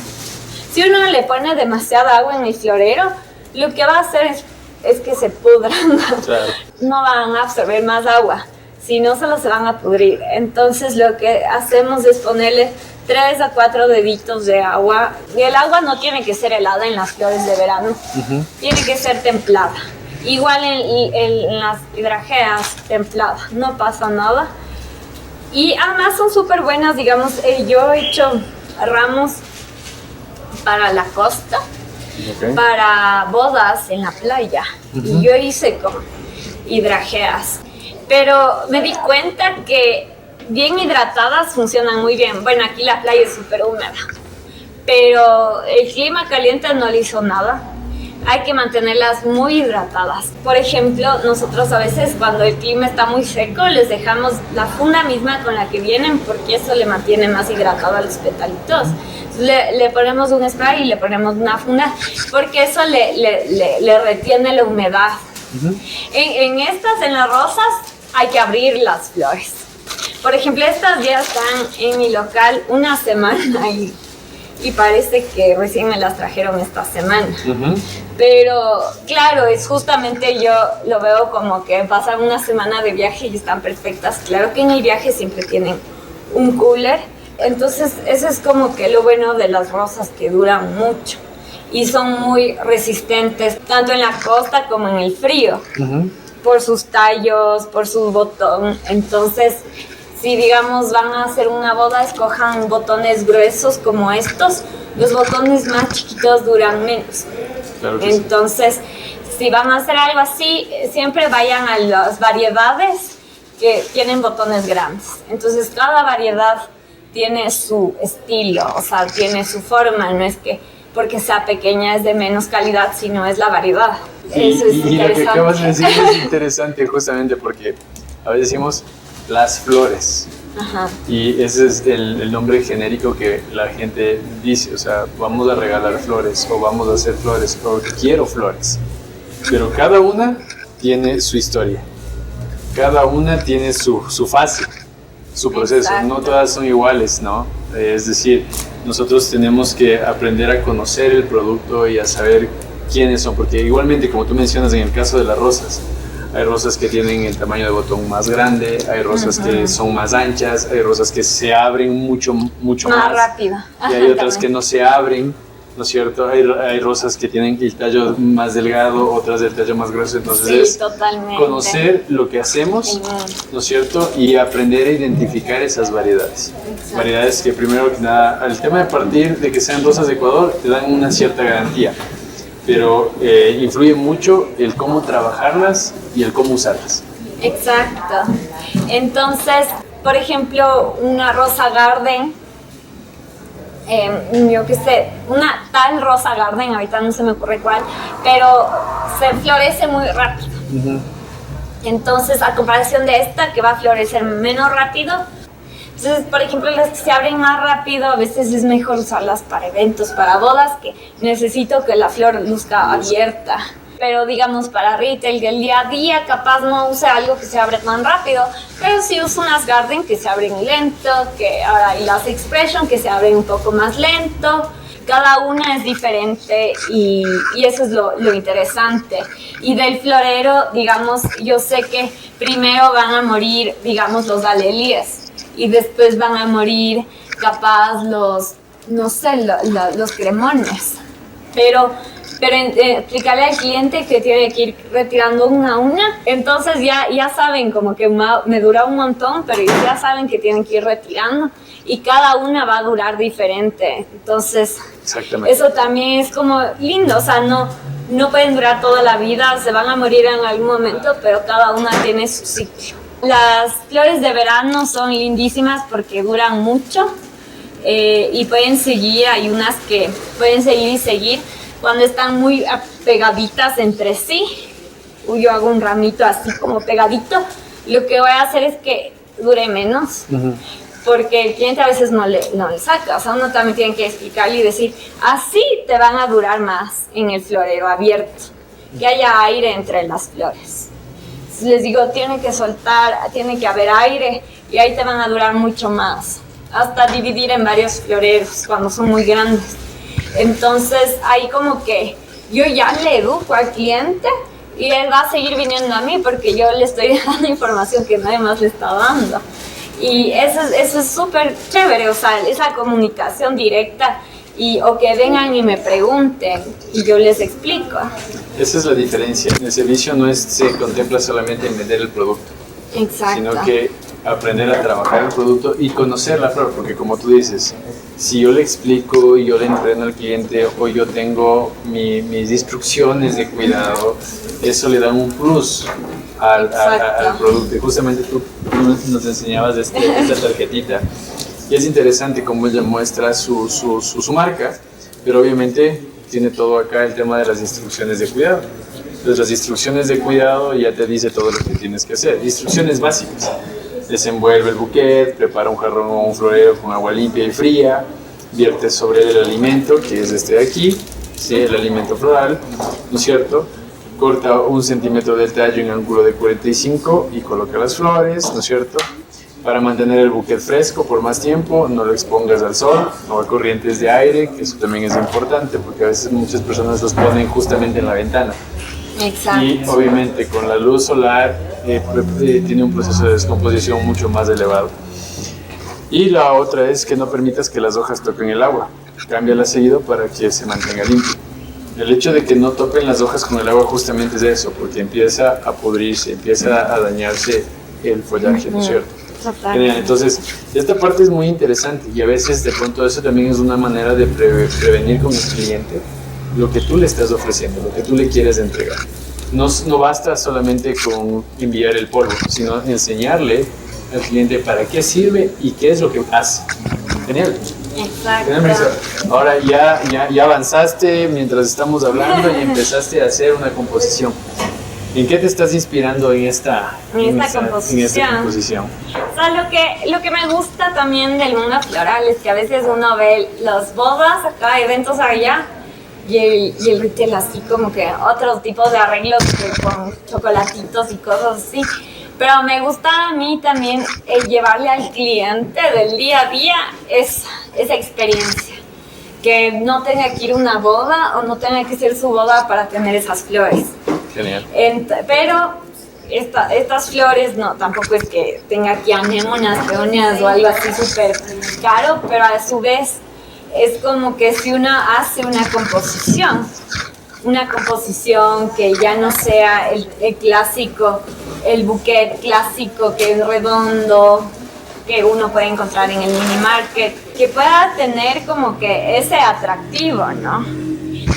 Si uno le pone demasiada agua en el florero, lo que va a hacer es que se pudran. Claro. No van a absorber más agua, sino solo se van a pudrir. Entonces lo que hacemos es ponerle 3 a 4 deditos de agua. Y el agua no tiene que ser helada en las flores de verano, tiene que ser templada. Igual en las hidrageas, templada, no pasa nada. Y además son súper buenas, digamos, yo he hecho ramos para la costa, para bodas en la playa, y yo hice con hidrageas, pero me di cuenta que bien hidratadas funcionan muy bien. Bueno, aquí la playa es súper húmeda, pero el clima caliente no le hizo nada. Hay que mantenerlas muy hidratadas. Por ejemplo, nosotros a veces cuando el clima está muy seco les dejamos la funda misma con la que vienen, porque eso le mantiene más hidratado a los petalitos. Le ponemos un spray y le ponemos una funda porque eso le retiene la humedad. En las rosas hay que abrir las flores. Por ejemplo, estas ya están en mi local una semana y parece que recién me las trajeron esta semana. Pero claro, es justamente, yo lo veo como que pasan una semana de viaje y están perfectas. Claro que en el viaje siempre tienen un cooler. Entonces eso es como que lo bueno de las rosas, que duran mucho y son muy resistentes tanto en la costa como en el frío. por sus tallos, por su botón. Entonces, si digamos van a hacer una boda, escojan botones gruesos como estos. Los botones más chiquitos duran menos. Claro que entonces, si van a hacer algo así, siempre vayan a las variedades que tienen botones grandes. Entonces, cada variedad tiene su estilo, o sea, tiene su forma. No es que porque sea pequeña es de menos calidad, sino es la variedad. Eso es y lo que acabas de decir es interesante justamente porque a veces decimos las flores. Ajá. Y ese es el nombre genérico que la gente dice, o sea, vamos a regalar flores o vamos a hacer flores o quiero flores. Pero cada una tiene su historia, cada una tiene su fase, su proceso. Exacto. No todas son iguales, ¿no? Es decir, nosotros tenemos que aprender a conocer el producto y a saber quiénes son, porque igualmente, como tú mencionas en el caso de las rosas, hay rosas que tienen el tamaño de botón más grande, hay rosas que son más anchas, hay rosas que se abren mucho más rápido. Y hay otras que no se abren, ¿no es cierto? Hay rosas que tienen el tallo más delgado, otras del tallo más grueso. Entonces sí, es totalmente. Conocer lo que hacemos, ¿no es cierto? Y aprender a identificar esas variedades. Exacto. Variedades que primero que nada, al tema de partir de que sean rosas de Ecuador, te dan una cierta garantía. Pero influye mucho el cómo trabajarlas y el cómo usarlas. Exacto. Entonces, por ejemplo, una rosa garden, yo qué sé, una tal rosa garden, ahorita no se me ocurre cuál, pero se florece muy rápido. Uh-huh. Entonces, a comparación de esta, que va a florecer menos rápido, entonces, por ejemplo, las que se abren más rápido, a veces es mejor usarlas para eventos, para bodas, que necesito que la flor luzca abierta. Pero digamos, para retail del día a día, capaz no use algo que se abre tan rápido, pero sí uso unas garden que se abren lento, que ahora hay las expression que se abren un poco más lento. Cada una es diferente y eso es lo interesante. Y del florero, digamos, yo sé que primero van a morir, digamos, los alelíes. Y después van a morir capaz los, no sé, los cremones. Pero explicarle al cliente que tiene que ir retirando una a una. Entonces ya saben, como que me dura un montón, pero ya saben que tienen que ir retirando. Y cada una va a durar diferente. Entonces, eso también es como lindo. O sea, no pueden durar toda la vida, se van a morir en algún momento, pero cada una tiene su sitio. Las flores de verano son lindísimas porque duran mucho y pueden seguir, hay unas que pueden seguir y seguir cuando están muy pegaditas entre sí. Yo hago un ramito así como pegadito, lo que voy a hacer es que dure menos. Uh-huh. Porque el cliente a veces no le saca, o sea, uno también tiene que explicarle y decir, así te van a durar más en el florero abierto, que haya aire entre las flores. Les digo, tiene que soltar, tiene que haber aire y ahí te van a durar mucho más. Hasta dividir en varios floreros cuando son muy grandes. Entonces, ahí como que yo ya le educo al cliente y él va a seguir viniendo a mí porque yo le estoy dando información que nadie más le está dando. Y eso es súper chévere, o sea, esa comunicación directa. O que vengan y me pregunten y yo les explico. Esa es la diferencia. El servicio no se contempla solamente en vender el producto. Exacto. Sino que aprender a trabajar el producto y conocer la flor, porque como tú dices, si yo le explico y yo le entreno al cliente o yo tengo mis instrucciones de cuidado, eso le da un plus al producto. Y justamente tú nos enseñabas esta tarjetita. Y es interesante cómo ella muestra su marca, pero obviamente tiene todo acá el tema de las instrucciones de cuidado. Entonces las instrucciones de cuidado ya te dice todo lo que tienes que hacer. Instrucciones básicas. Desenvuelve el bouquet, prepara un jarrón o un florero con agua limpia y fría, vierte sobre el alimento, que es este de aquí, ¿sí? El alimento floral, ¿no es cierto? Corta 1 centímetro del tallo en ángulo de 45 y coloca las flores, ¿no es cierto? Para mantener el bouquet fresco por más tiempo, no lo expongas al sol o a corrientes de aire, que eso también es importante porque a veces muchas personas los ponen justamente en la ventana. Exacto. Y obviamente con la luz solar tiene un proceso de descomposición mucho más elevado. Y la otra es que no permitas que las hojas toquen el agua. Cámbiala seguido para que se mantenga limpio. El hecho de que no topen las hojas con el agua justamente es eso, porque empieza a pudrirse, empieza a dañarse el follaje, ¿no es cierto? Genial. Entonces, esta parte es muy interesante y a veces de pronto eso también es una manera de prevenir con el cliente lo que tú le estás ofreciendo, lo que tú le quieres entregar. No basta solamente con enviar el polvo, sino enseñarle al cliente para qué sirve y qué es lo que hace. Genial. Exacto. Ahora ya avanzaste mientras estamos hablando y empezaste a hacer una composición. ¿En qué te estás inspirando en esta composición? O sea, lo que me gusta también del mundo floral es que a veces uno ve las bodas acá, eventos allá, y el retail así como que otros tipos de arreglos con chocolatitos y cosas así. Pero me gusta a mí también llevarle al cliente del día a día esa experiencia. Que no tenga que ir a una boda o no tenga que ser su boda para tener esas flores. Genial. Pero estas flores no, tampoco es que tenga aquí anémonas, peonias o algo así súper caro, pero a su vez es como que si uno hace una composición que ya no sea el clásico, el bouquet clásico que es redondo, que uno puede encontrar en el mini market, que pueda tener como que ese atractivo, ¿no?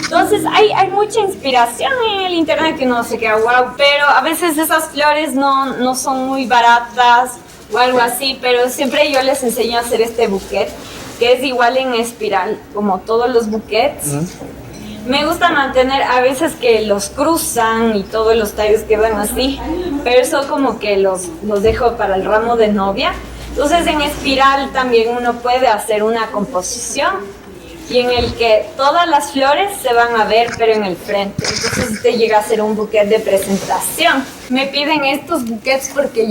Entonces hay mucha inspiración en el internet que uno se queda wow, pero a veces esas flores no son muy baratas o algo así, pero siempre yo les enseño a hacer este bouquet, que es igual en espiral, como todos los bouquets. Me gusta mantener a veces que los cruzan y todos los tallos quedan así, pero eso como que los dejo para el ramo de novia. Entonces en espiral también uno puede hacer una composición y en el que todas las flores se van a ver pero en el frente. Entonces este llega a ser un buquet de presentación. Me piden estos buquets porque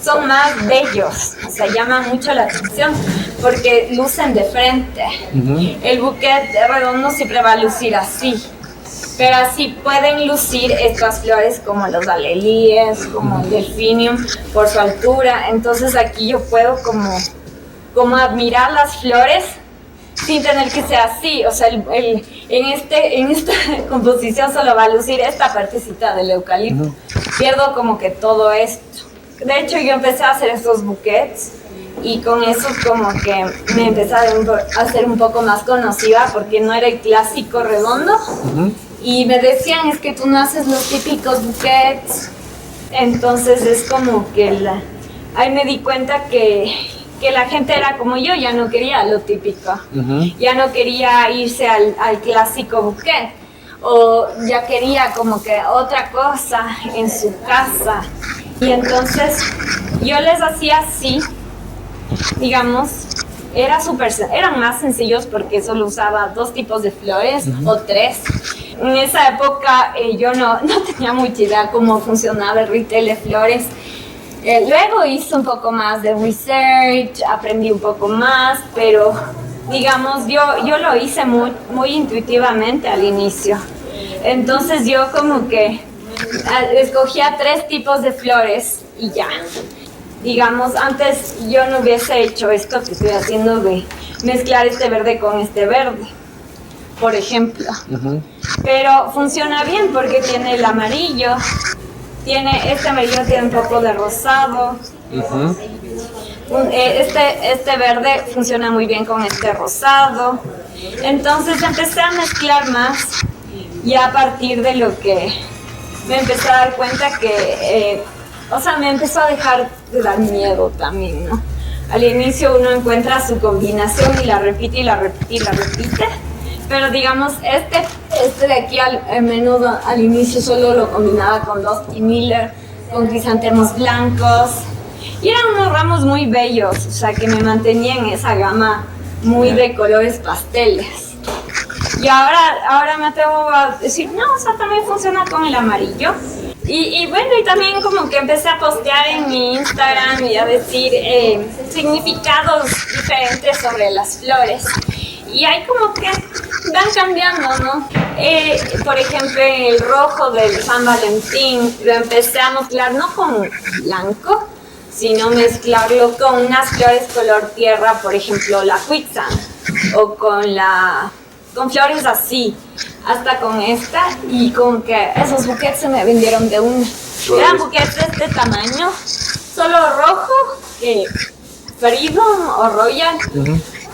son más bellos, o sea, llaman mucho la atención porque lucen de frente. El buquet redondo siempre va a lucir así. Pero así pueden lucir estas flores como los alelíes, como el delfinium, por su altura. Entonces aquí yo puedo como admirar las flores sin tener que ser así. O sea, en esta composición solo va a lucir esta partecita del eucalipto. Pierdo como que todo esto. De hecho, yo empecé a hacer estos buquets y con eso como que me empecé a hacer un poco más conocida porque no era el clásico redondo. Y me decían, es que tú no haces los típicos buquets. Entonces es como que ahí me di cuenta que la gente era como yo, ya no quería lo típico. Ya no quería irse al clásico buquet. O ya quería como que otra cosa en su casa. Y entonces yo les hacía así, digamos, eran más sencillos porque solo usaba 2 tipos de flores o 3. En esa época yo no tenía mucha idea cómo funcionaba el retail de flores. Luego hice un poco más de research, aprendí un poco más, pero digamos yo lo hice muy intuitivamente al inicio. Entonces yo como que escogía 3 tipos de flores y ya. Digamos, antes yo no hubiese hecho esto que estoy haciendo de mezclar este verde con este verde, por ejemplo. Pero funciona bien porque tiene el amarillo, este amarillo tiene un poco de rosado. Este verde funciona muy bien con este rosado. Entonces empecé a mezclar más y a partir de lo que me empecé a dar cuenta que me empezó a dejar de dar miedo también, ¿no? Al inicio uno encuentra su combinación y la repite y la repite y la repite, pero digamos, este de aquí al menudo al inicio solo lo combinaba con Dusty Miller, con crisantemos blancos, y eran unos ramos muy bellos, o sea, que me mantenían en esa gama muy de colores pasteles. Y ahora me atrevo a decir, no, o sea, también funciona con el amarillo. Y bueno, y también como que empecé a postear en mi Instagram y a decir significados diferentes sobre las flores. Y hay como que van cambiando, ¿no? Por ejemplo, el rojo del San Valentín lo empecé a mezclar no con blanco, sino mezclarlo con unas flores color tierra, por ejemplo, la quicksand, o con la con flores así, hasta con esta, y como que esos buquetes se me vendieron de una. Eran buquetes de este tamaño, solo rojo, Freedom o Royal,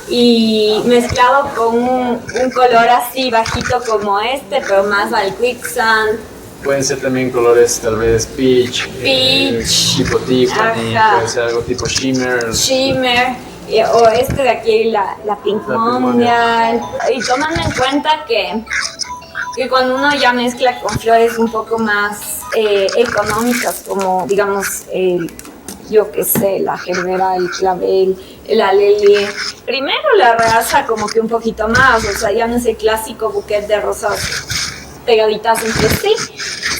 y mezclado con un color así bajito como este, pero más al quicksand. Pueden ser también colores tal vez peach, tipo Tiffany, puede ser algo tipo shimmer, o este de aquí, la Pink Mondial. Y tomando en cuenta que cuando uno ya mezcla con flores un poco más económicas, como digamos, yo qué sé, la gerbera, el clavel, la lely, primero la realza como que un poquito más, o sea, ya no es el clásico buquete de rosas pegaditas entre sí,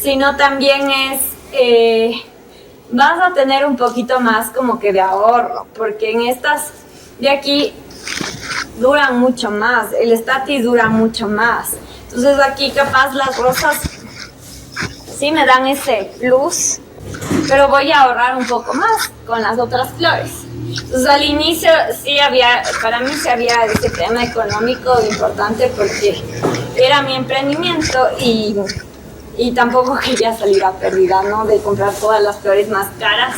sino también vas a tener un poquito más como que de ahorro, porque en estas de aquí duran mucho más, el Statis dura mucho más. Entonces aquí capaz las rosas sí me dan ese plus, pero voy a ahorrar un poco más con las otras flores. Entonces al inicio sí para mí sí había ese tema económico importante porque era mi emprendimiento y tampoco quería salir a pérdida, ¿no? De comprar todas las flores más caras.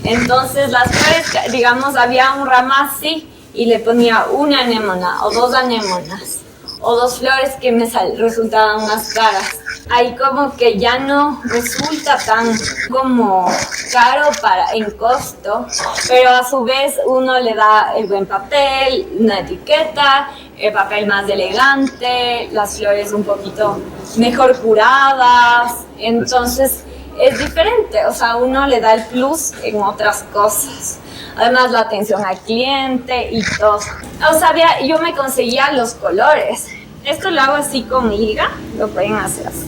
Entonces las flores, digamos, había un ramo así y le ponía una anémona o dos anémonas o dos flores que me resultaban más caras. Ahí como que ya no resulta tan como caro en costo, pero a su vez uno le da el buen papel, una etiqueta, el papel más elegante, las flores un poquito mejor curadas, entonces es diferente, o sea, uno le da el plus en otras cosas. Además la atención al cliente y todo. O sea, yo me conseguía los colores. Esto lo hago así con higa, lo pueden hacer así.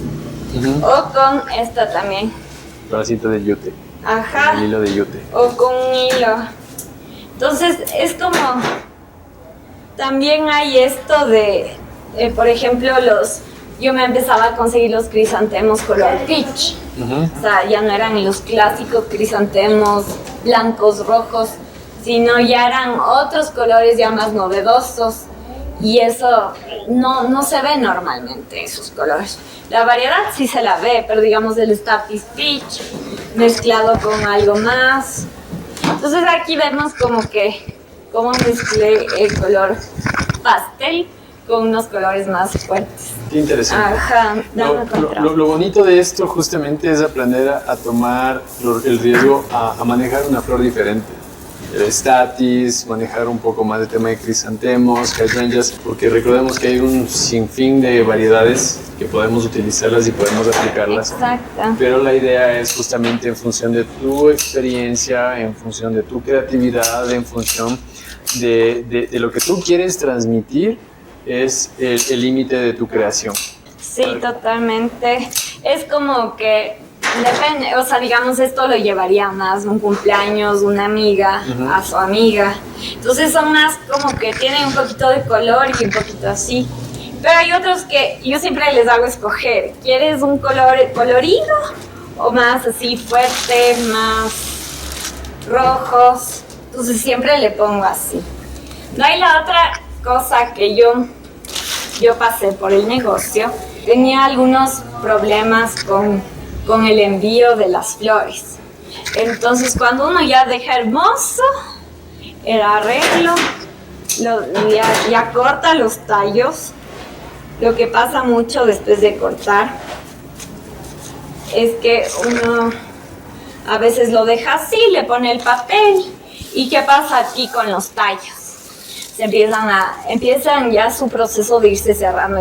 O con esta también. Pedacito de yute. Ajá. El hilo de yute. O con un hilo. Entonces es como... También hay esto de, por ejemplo, yo me empezaba a conseguir los crisantemos color peach. O sea, ya no eran los clásicos crisantemos blancos, rojos, sino ya eran otros colores ya más novedosos. Y eso no se ve normalmente, esos colores. La variedad sí se la ve, pero digamos el Statis Peach mezclado con algo más. Entonces aquí vemos como que cómo mezclé el color pastel con unos colores más fuertes. Qué interesante. Ajá, lo bonito de esto justamente es aprender a tomar el riesgo a manejar una flor diferente. El Statis, manejar un poco más de tema de crisantemos, hydrangeas, porque recordemos que hay un sinfín de variedades que podemos utilizarlas y podemos aplicarlas. Exacto. Pero la idea es justamente en función de tu experiencia, en función de tu creatividad, en función de lo que tú quieres transmitir, es el límite de tu creación. Sí, totalmente. Es como que depende, o sea, digamos, esto lo llevaría más un cumpleaños, una amiga, a su amiga. Entonces son más como que tienen un poquito de color y un poquito así. Pero hay otros que yo siempre les hago escoger. ¿Quieres un color colorido o más así fuerte, más rojos? Entonces siempre le pongo así. No hay la otra cosa que yo pasé por el negocio. Tenía algunos problemas con el envío de las flores. Entonces cuando uno ya deja hermoso el arreglo, ya corta los tallos. Lo que pasa mucho después de cortar es que uno a veces lo deja así, le pone el papel. ¿Y qué pasa aquí con los tallos? Empiezan ya su proceso de irse cerrando,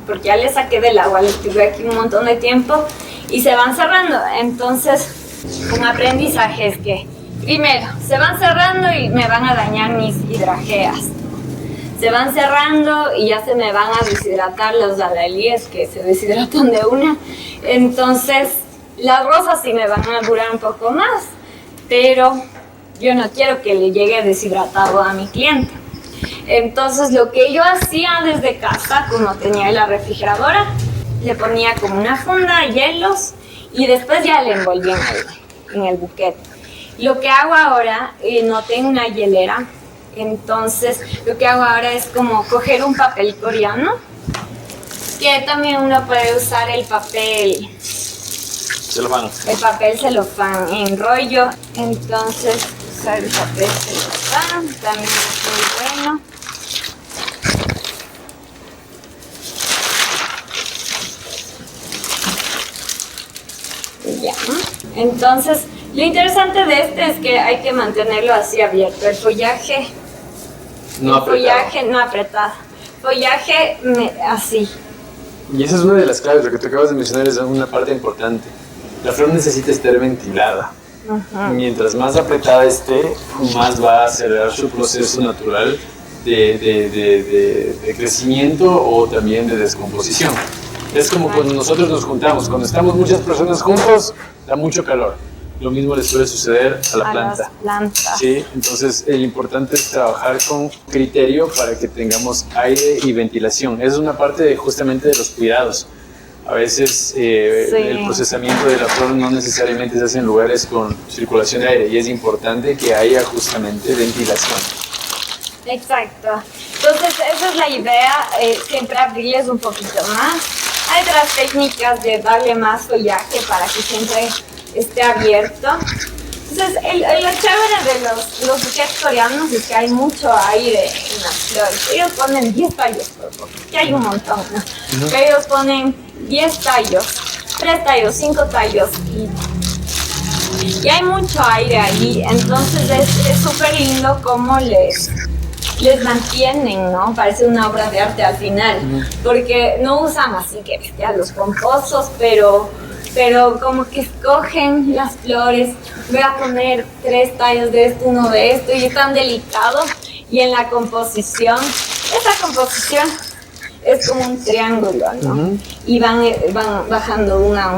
porque ya le saqué del agua, les tuve aquí un montón de tiempo y se van cerrando. Entonces, un aprendizaje es que, primero, se van cerrando y me van a dañar mis hidrageas. Se van cerrando y ya se me van a deshidratar los adalíes que se deshidratan de una. Entonces, las rosas sí me van a durar un poco más, pero yo no quiero que le llegue deshidratado a mi cliente. Entonces lo que yo hacía desde casa, como tenía la refrigeradora, le ponía como una funda, hielos, y después ya le envolvía en el buquete. Lo que hago ahora, no tengo una hielera, Entonces lo que hago ahora es como coger un papel coreano, que también uno puede usar el papel celofán, enrollo. Entonces usar el papel celofán también es muy bueno. Ya. Entonces, lo interesante de este es que hay que mantenerlo así abierto. El follaje no apretado. Follaje así. Y esa es una de las claves, lo que tú acabas de mencionar es una parte importante. La flor necesita estar ventilada. Mientras más apretada esté, más va a acelerar su proceso natural de crecimiento o también de descomposición. Es como cuando nosotros nos juntamos, cuando estamos muchas personas juntos, da mucho calor. Lo mismo le suele suceder a la planta. Las plantas. Sí, entonces lo importante es trabajar con criterio para que tengamos aire y ventilación. Esa es una parte justamente de los cuidados. A veces el procesamiento de la flor no necesariamente se hace en lugares con circulación de aire y es importante que haya justamente ventilación. Exacto. Entonces esa es la idea, siempre abrirles un poquito más. Hay otras técnicas de darle más follaje para que siempre esté abierto. Entonces, lo chévere de los buquetes coreanos es que hay mucho aire en las flores. Ellos ponen 10 tallos por poco, que hay un montón, ¿no? Pero ellos ponen 10 tallos, 3 tallos, 5 tallos y hay mucho aire ahí. Entonces es súper lindo cómo les mantienen, ¿no? Parece una obra de arte al final, porque no usan así que ya los pomposos, pero como que escogen las flores. Voy a poner 3 tallos de esto, 1 de esto, y es tan delicado. Y en la composición, esa composición es como un triángulo, ¿no? Y van bajando una.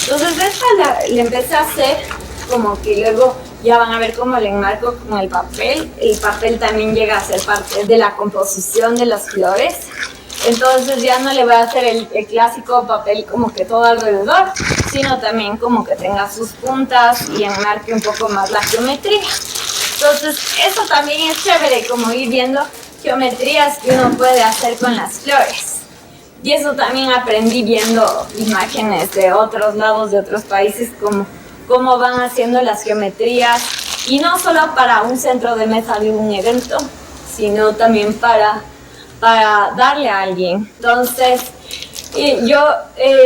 Entonces esta le empecé a hacer como que luego ya van a ver cómo le enmarco con el papel. El papel también llega a ser parte de la composición de las flores. Entonces ya no le voy a hacer el clásico papel como que todo alrededor, sino también como que tenga sus puntas y enmarque un poco más la geometría. Entonces eso también es chévere, como ir viendo geometrías que uno puede hacer con las flores. Y eso también aprendí viendo imágenes de otros lados, de otros países, cómo van haciendo las geometrías. Y no solo para un centro de mesa de un evento, sino también para darle a alguien. Entonces, yo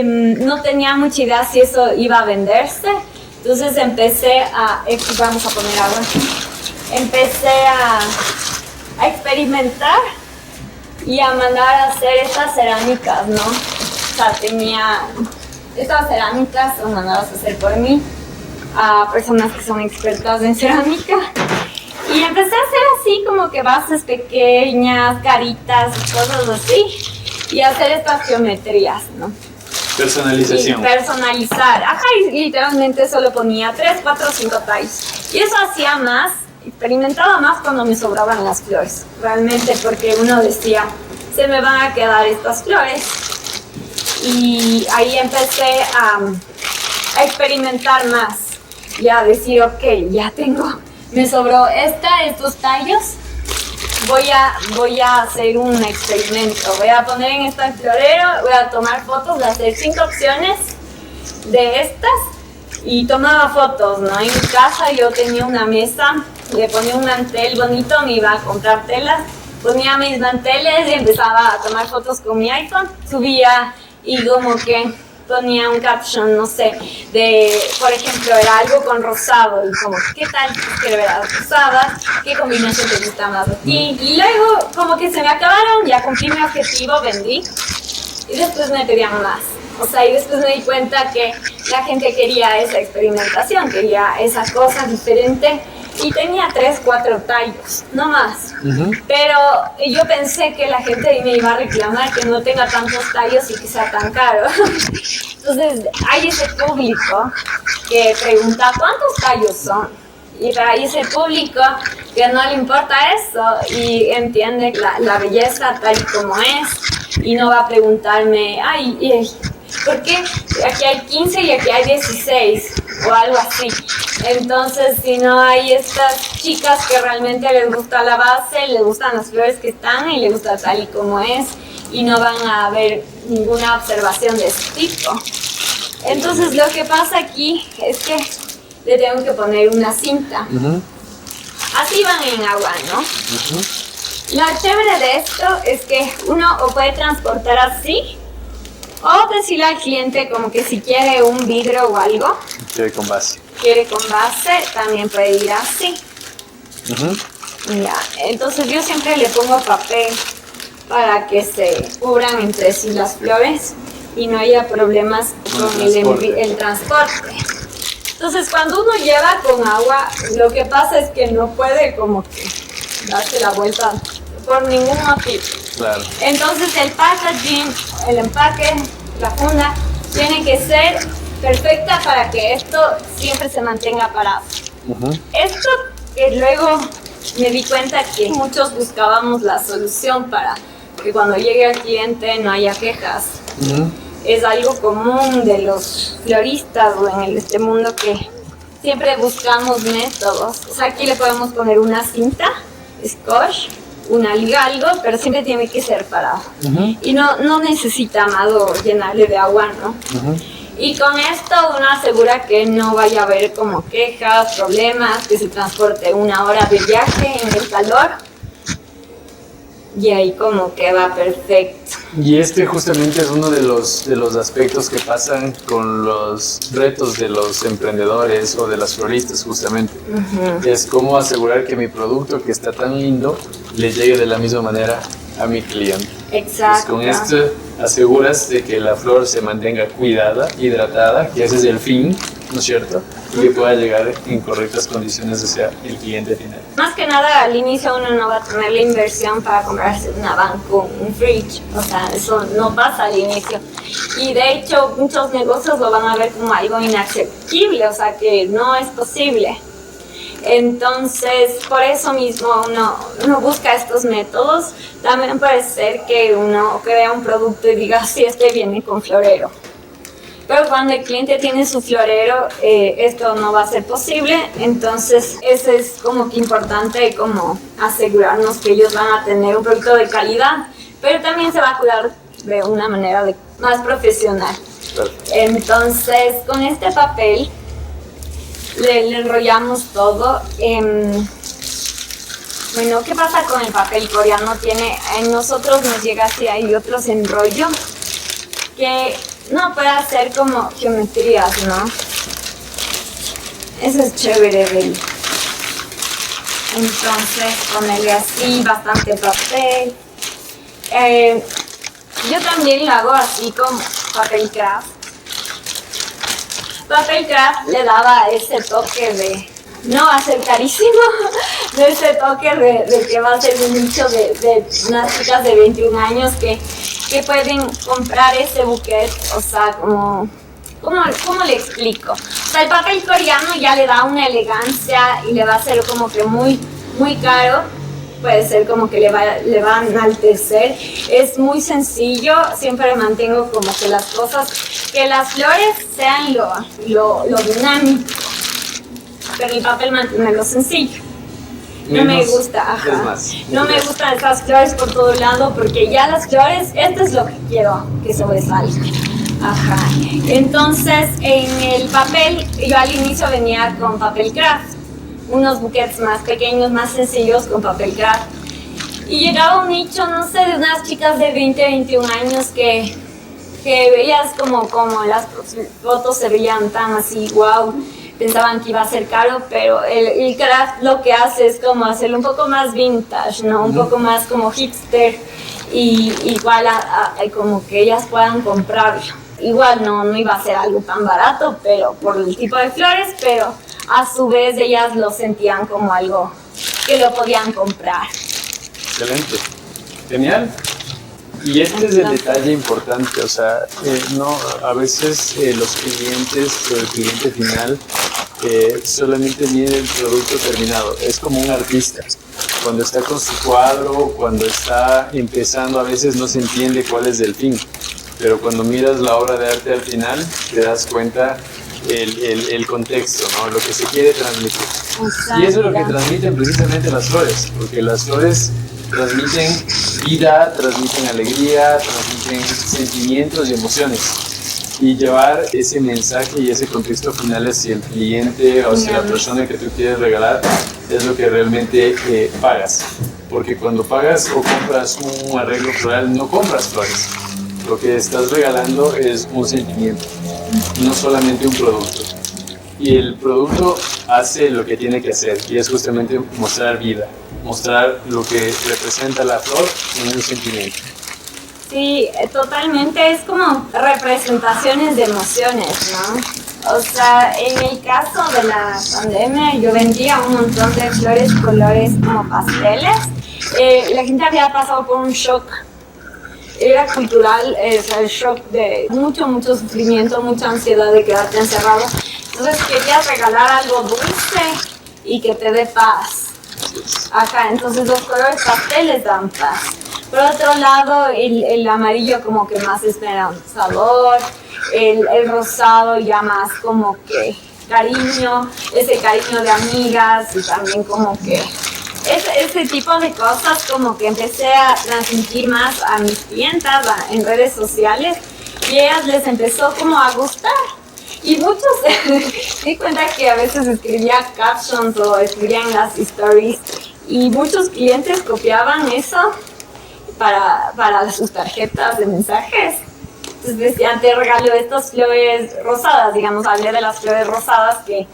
no tenía mucha idea si eso iba a venderse. Entonces empecé vamos a poner agua. Empecé a experimentar y a mandar a hacer estas cerámicas, ¿no? O sea, estas cerámicas son mandadas a hacer por mí a personas que son expertas en cerámica. Y empecé a hacer así como que bases pequeñas, caritas, cosas así. Y hacer estas geometrías, ¿no? Personalización. Y personalizar. Ajá, y literalmente solo ponía 3, 4, 5 tallos. Y eso hacía más, experimentaba más cuando me sobraban las flores. Realmente porque uno decía, se me van a quedar estas flores. Y ahí empecé a experimentar más. Y a decir, ok, ya me sobró estos tallos, voy a hacer un experimento, voy a poner en este florero, voy a tomar fotos, voy a hacer 5 opciones de estas y tomaba fotos, ¿no? En mi casa yo tenía una mesa, le ponía un mantel bonito, me iba a comprar telas, ponía mis manteles y empezaba a tomar fotos con mi iPhone, subía y como que ponía un caption, no sé, por ejemplo, era algo con rosado, y como, ¿qué tal quiero ver a las rosadas? ¿Qué combinación te gusta más de ti? Y luego, como que se me acabaron, ya cumplí mi objetivo, vendí, y después me pedían más. O sea, y después me di cuenta que la gente quería esa experimentación, quería esa cosa diferente, y tenía 3, 4 tallos, no más. Pero yo pensé que la gente me iba a reclamar que no tenga tantos tallos y que sea tan caro. Entonces hay ese público que pregunta ¿cuántos tallos son? Y hay ese público que no le importa eso y entiende la belleza tal y como es y no va a preguntarme, ¿por qué aquí hay 15 y aquí hay 16? O algo así. Entonces, si no hay estas chicas que realmente les gusta la base, les gustan las flores que están y les gusta tal y como es, y no van a haber ninguna observación de este tipo. Entonces, lo que pasa aquí es que le tengo que poner una cinta. Así van en agua, ¿no? Lo chévere de esto es que uno o puede transportar así, o decirle al cliente como que si quiere un vidrio o algo. Quiere con base. Quiere con base, también puede ir así. Ya, entonces yo siempre le pongo papel para que se cubran entre sí las flores y no haya problemas con el transporte. Entonces cuando uno lleva con agua, lo que pasa es que no puede como que darse la vuelta por ningún motivo. Claro. Entonces el packaging, el empaque, la funda, tiene que ser perfecta para que esto siempre se mantenga parado. Esto que luego me di cuenta que muchos buscábamos la solución para que cuando llegue al cliente no haya quejas. Es algo común de los floristas o en este mundo que siempre buscamos métodos. O sea, aquí le podemos poner una cinta, scotch, una liga, algo, pero siempre tiene que ser parado. Y no necesita amado llenarle de agua, ¿no? Y con esto uno asegura que no vaya a haber como quejas, problemas, que se transporte 1 hora de viaje en el calor. Y ahí como que va perfecto. Y este justamente es uno de los aspectos que pasan con los retos de los emprendedores o de las floristas justamente. Es cómo asegurar que mi producto que está tan lindo le llegue de la misma manera a mi cliente. Exacto. Pues con esto aseguras de que la flor se mantenga cuidada, hidratada, que ese es el fin, ¿no es cierto? Y que pueda llegar en correctas condiciones hacia el cliente final. Más que nada, al inicio uno no va a tener la inversión para comprarse una van con un fridge. O sea, eso no pasa al inicio. Y de hecho, muchos negocios lo van a ver como algo inaccesible, o sea, que no es posible. Entonces, por eso mismo uno busca estos métodos. También puede ser que uno vea un producto y diga, sí, este viene con florero. Pero cuando el cliente tiene su florero, esto no va a ser posible. Entonces, eso es como que importante, como asegurarnos que ellos van a tener un producto de calidad, pero también se va a cuidar de una manera más profesional. Entonces, con este papel le enrollamos todo. Bueno, ¿qué pasa con el papel coreano? En nosotros nos llega así, hay otros enrollos que no puede hacer como geometrías, ¿no? Eso es chévere, ¿ven? Entonces, ponerle así bastante papel. Yo también lo hago así con papel craft. Papel craft le daba ese toque de no va a ser carísimo, de ese toque de que va a ser un nicho de unas chicas de 21 años que pueden comprar ese buquet. O sea, ¿cómo le explico? O sea, el papel coreano ya le da una elegancia y le va a ser como que muy, muy caro. Puede ser como que le va a enaltecer. Es muy sencillo, siempre mantengo como que las cosas, que las flores sean lo dinámico, pero el papel mantenerlo sencillo. No me gusta, no me gustan esas flores por todo lado, porque ya las flores, esto es lo que quiero que sobresalga. Entonces, en el papel, yo al inicio venía con papel craft, unos buquets más pequeños, más sencillos con papel craft. Y llegaba un nicho, no sé, de unas chicas de 20, 21 años que veías como las fotos se veían tan así, wow. Pensaban que iba a ser caro, pero el craft lo que hace es como hacerlo un poco más vintage, ¿no? Un poco más como hipster, y igual como que ellas puedan comprarlo. Igual no iba a ser algo tan barato, pero por el tipo de flores, pero a su vez ellas lo sentían como algo que lo podían comprar. Excelente, genial. Y este es el detalle importante, o sea, a veces los clientes o el cliente final solamente mide el producto terminado. Es como un artista. Cuando está con su cuadro, cuando está empezando, a veces no se entiende cuál es el fin. Pero cuando miras la obra de arte al final, te das cuenta el contexto, ¿no? Lo que se quiere transmitir. Exacto. Y eso es lo que transmiten precisamente las flores, porque las flores transmiten vida, transmiten alegría, transmiten sentimientos y emociones. Y llevar ese mensaje y ese contexto final hacia el cliente o hacia la persona que tú quieres regalar es lo que realmente pagas. Porque cuando pagas o compras un arreglo floral, no compras flores. Lo que estás regalando es un sentimiento, no solamente un producto. Y el producto hace lo que tiene que hacer, y es justamente mostrar vida, mostrar lo que representa la flor en un sentimiento. Sí, totalmente, es como representaciones de emociones, ¿no? O sea, en el caso de la pandemia, yo vendía un montón de flores, colores como pasteles. La gente había pasado por un shock. Era cultural, el shock de mucho sufrimiento, mucha ansiedad de quedarte encerrado. Entonces querías regalar algo dulce y que te dé paz. Acá, entonces los colores pasteles dan paz. Por otro lado, el amarillo como que más esperanzador, el rosado ya más como que cariño, ese cariño de amigas y también como que ese tipo de cosas como que empecé a transmitir más a mis clientas en redes sociales y a ellas les empezó como a gustar. Y muchos me di cuenta que a veces escribía captions o escribían las stories y muchos clientes copiaban eso para sus tarjetas de mensajes. Entonces decían, te regalo estas flores rosadas, digamos, hablé de las flores rosadas que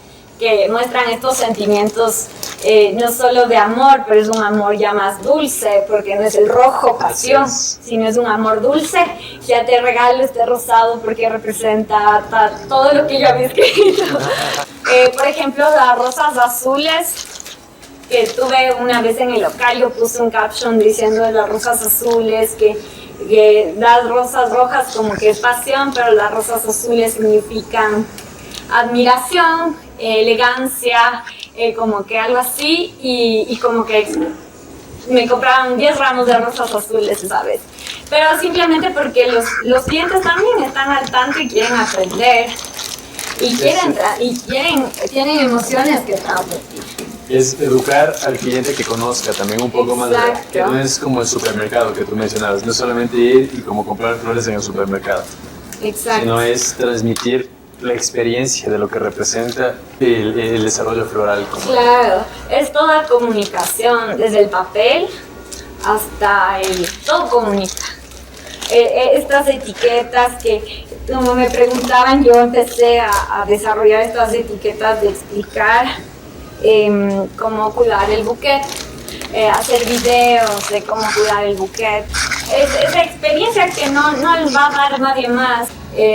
muestran estos sentimientos no solo de amor, pero es un amor ya más dulce, porque no es el rojo pasión, sino es un amor dulce. Ya te regalo este rosado porque representa todo lo que yo había escrito. Por ejemplo, las rosas azules que tuve una vez en el local, yo puse un caption diciendo de las rosas azules que las rosas rojas como que es pasión, pero las rosas azules significan admiración, elegancia, como que algo así, y como que me compraron 10 ramos de rosas azules esa vez. Pero simplemente porque los clientes también están al tanto y quieren aprender, y tienen emociones que transmitir. Es educar al cliente que conozca también un poco más, que no es como el supermercado que tú mencionabas, no es solamente ir y como comprar flores en el supermercado, sino es transmitir la experiencia de lo que representa el desarrollo floral. Claro, es toda comunicación, desde el papel hasta todo comunica. Estas etiquetas que, como me preguntaban, yo empecé a desarrollar estas etiquetas de explicar cómo cuidar el buquet, hacer videos de cómo cuidar el buquet. Es esa experiencia que no les va a dar nadie más.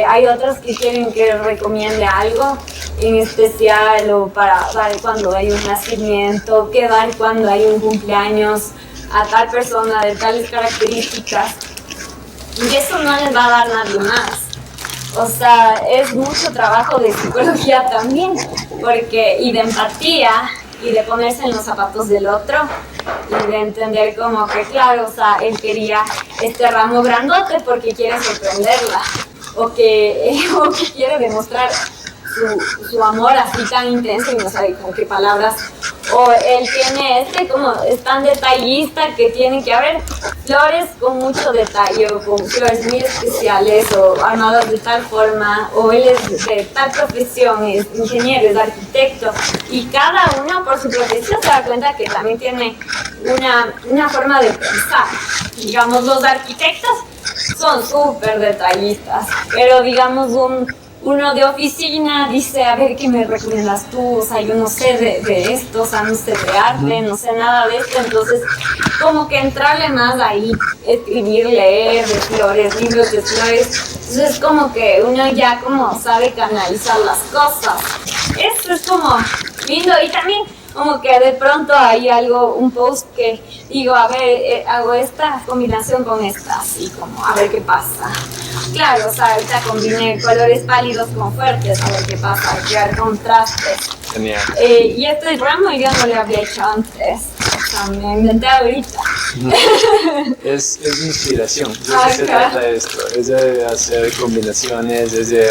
Hay otros que quieren que recomiende algo en especial o para cuando hay un nacimiento, qué dar cuando hay un cumpleaños a tal persona de tales características. Y eso no les va a dar nadie más. O sea, es mucho trabajo de psicología también, y de empatía, y de ponerse en los zapatos del otro, y de entender como que, claro, o sea, él quería este ramo grandote porque quiere sorprenderla, o que quiere demostrar su amor así tan intenso y no sabe con qué palabras. O él tiene como es tan detallista que tiene que haber flores con mucho detalle o con flores muy especiales o armadas de tal forma, o él es de tal profesión, es ingeniero, es arquitecto, y cada uno por su profesión se da cuenta que también tiene una forma de pensar. Digamos, los arquitectos son súper detallistas, pero digamos uno de oficina dice, a ver, ¿qué me recomiendas tú? O sea, yo no sé de esto, o sea, no sé de arte, no sé nada de esto, entonces como que entrarle más ahí, escribir, leer de flores, libros de flores, entonces como que uno ya como sabe canalizar las cosas. Eso es como lindo, y también como que de pronto hay un post que digo, a ver, hago esta combinación con esta, así como, a ver qué pasa. Claro, o sea, ahorita combiné colores pálidos con fuertes, a ver qué pasa, crear contrastes. Genial. Y este ramo yo no lo había hecho antes. O me inventé ahorita. Es inspiración, de eso se trata esto, es de hacer combinaciones, es de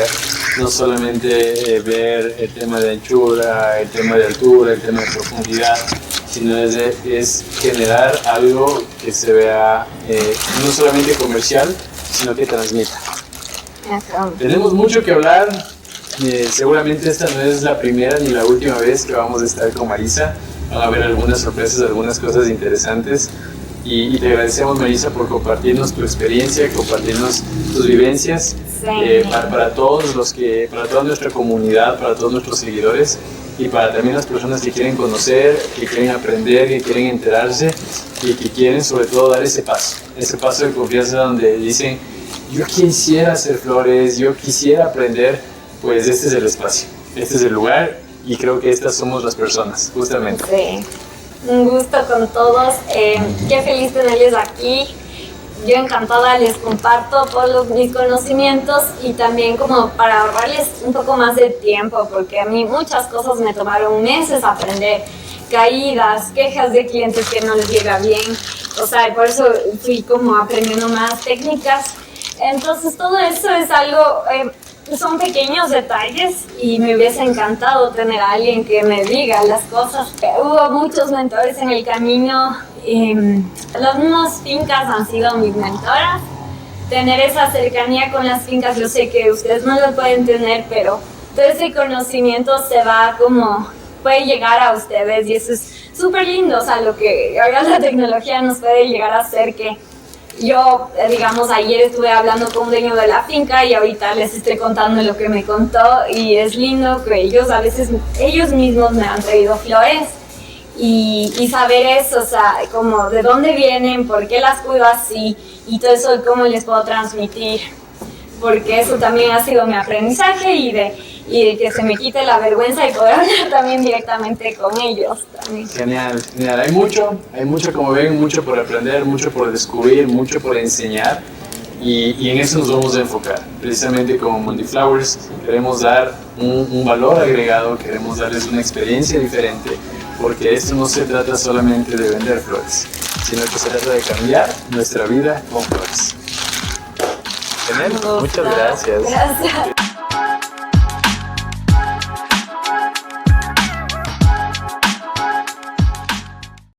no solamente ver el tema de anchura, el tema de altura, el tema de profundidad, sino es generar algo que se vea no solamente comercial, sino que transmita. Tenemos mucho que hablar, seguramente esta no es la primera ni la última vez que vamos a estar con Marisa, van a haber algunas sorpresas, algunas cosas interesantes. Y te agradecemos, Marisa, por compartirnos tu experiencia, compartirnos tus vivencias, para todos para toda nuestra comunidad, para todos nuestros seguidores y para también las personas que quieren conocer, que quieren aprender, que quieren enterarse y que quieren sobre todo dar ese paso de confianza donde dicen, yo quisiera hacer flores, yo quisiera aprender, pues este es el espacio, este es el lugar y creo que estas somos las personas, justamente. Sí. Un gusto con todos, qué feliz tenerles aquí. Yo encantada les comparto todos mis conocimientos y también como para ahorrarles un poco más de tiempo, porque a mí muchas cosas me tomaron meses aprender, caídas, quejas de clientes que no les llega bien, o sea, por eso fui como aprendiendo más técnicas. Entonces todo eso es algo, son pequeños detalles y me hubiese encantado tener a alguien que me diga las cosas. Hubo muchos mentores en el camino, las mismas fincas han sido mis mentoras. Tener esa cercanía con las fincas, yo sé que ustedes no lo pueden tener, pero todo ese conocimiento se va como, puede llegar a ustedes y eso es súper lindo, o sea, lo que ahora la tecnología nos puede llegar a hacer que yo, digamos, ayer estuve hablando con un dueño de la finca y ahorita les estoy contando lo que me contó y es lindo que ellos a veces, ellos mismos me han traído flores y saber eso, o sea, como de dónde vienen, por qué las cuido así y todo eso, cómo les puedo transmitir, porque eso también ha sido mi aprendizaje y de que se me quite la vergüenza y poder hablar también directamente con ellos. También. Genial, genial. Hay mucho como ven, mucho por aprender, mucho por descubrir, mucho por enseñar y en eso nos vamos a enfocar. Precisamente como Mundiflowers queremos dar un valor agregado, queremos darles una experiencia diferente, porque esto no se trata solamente de vender flores, sino que se trata de cambiar nuestra vida con flores. Genial, muchas gracias. Gracias.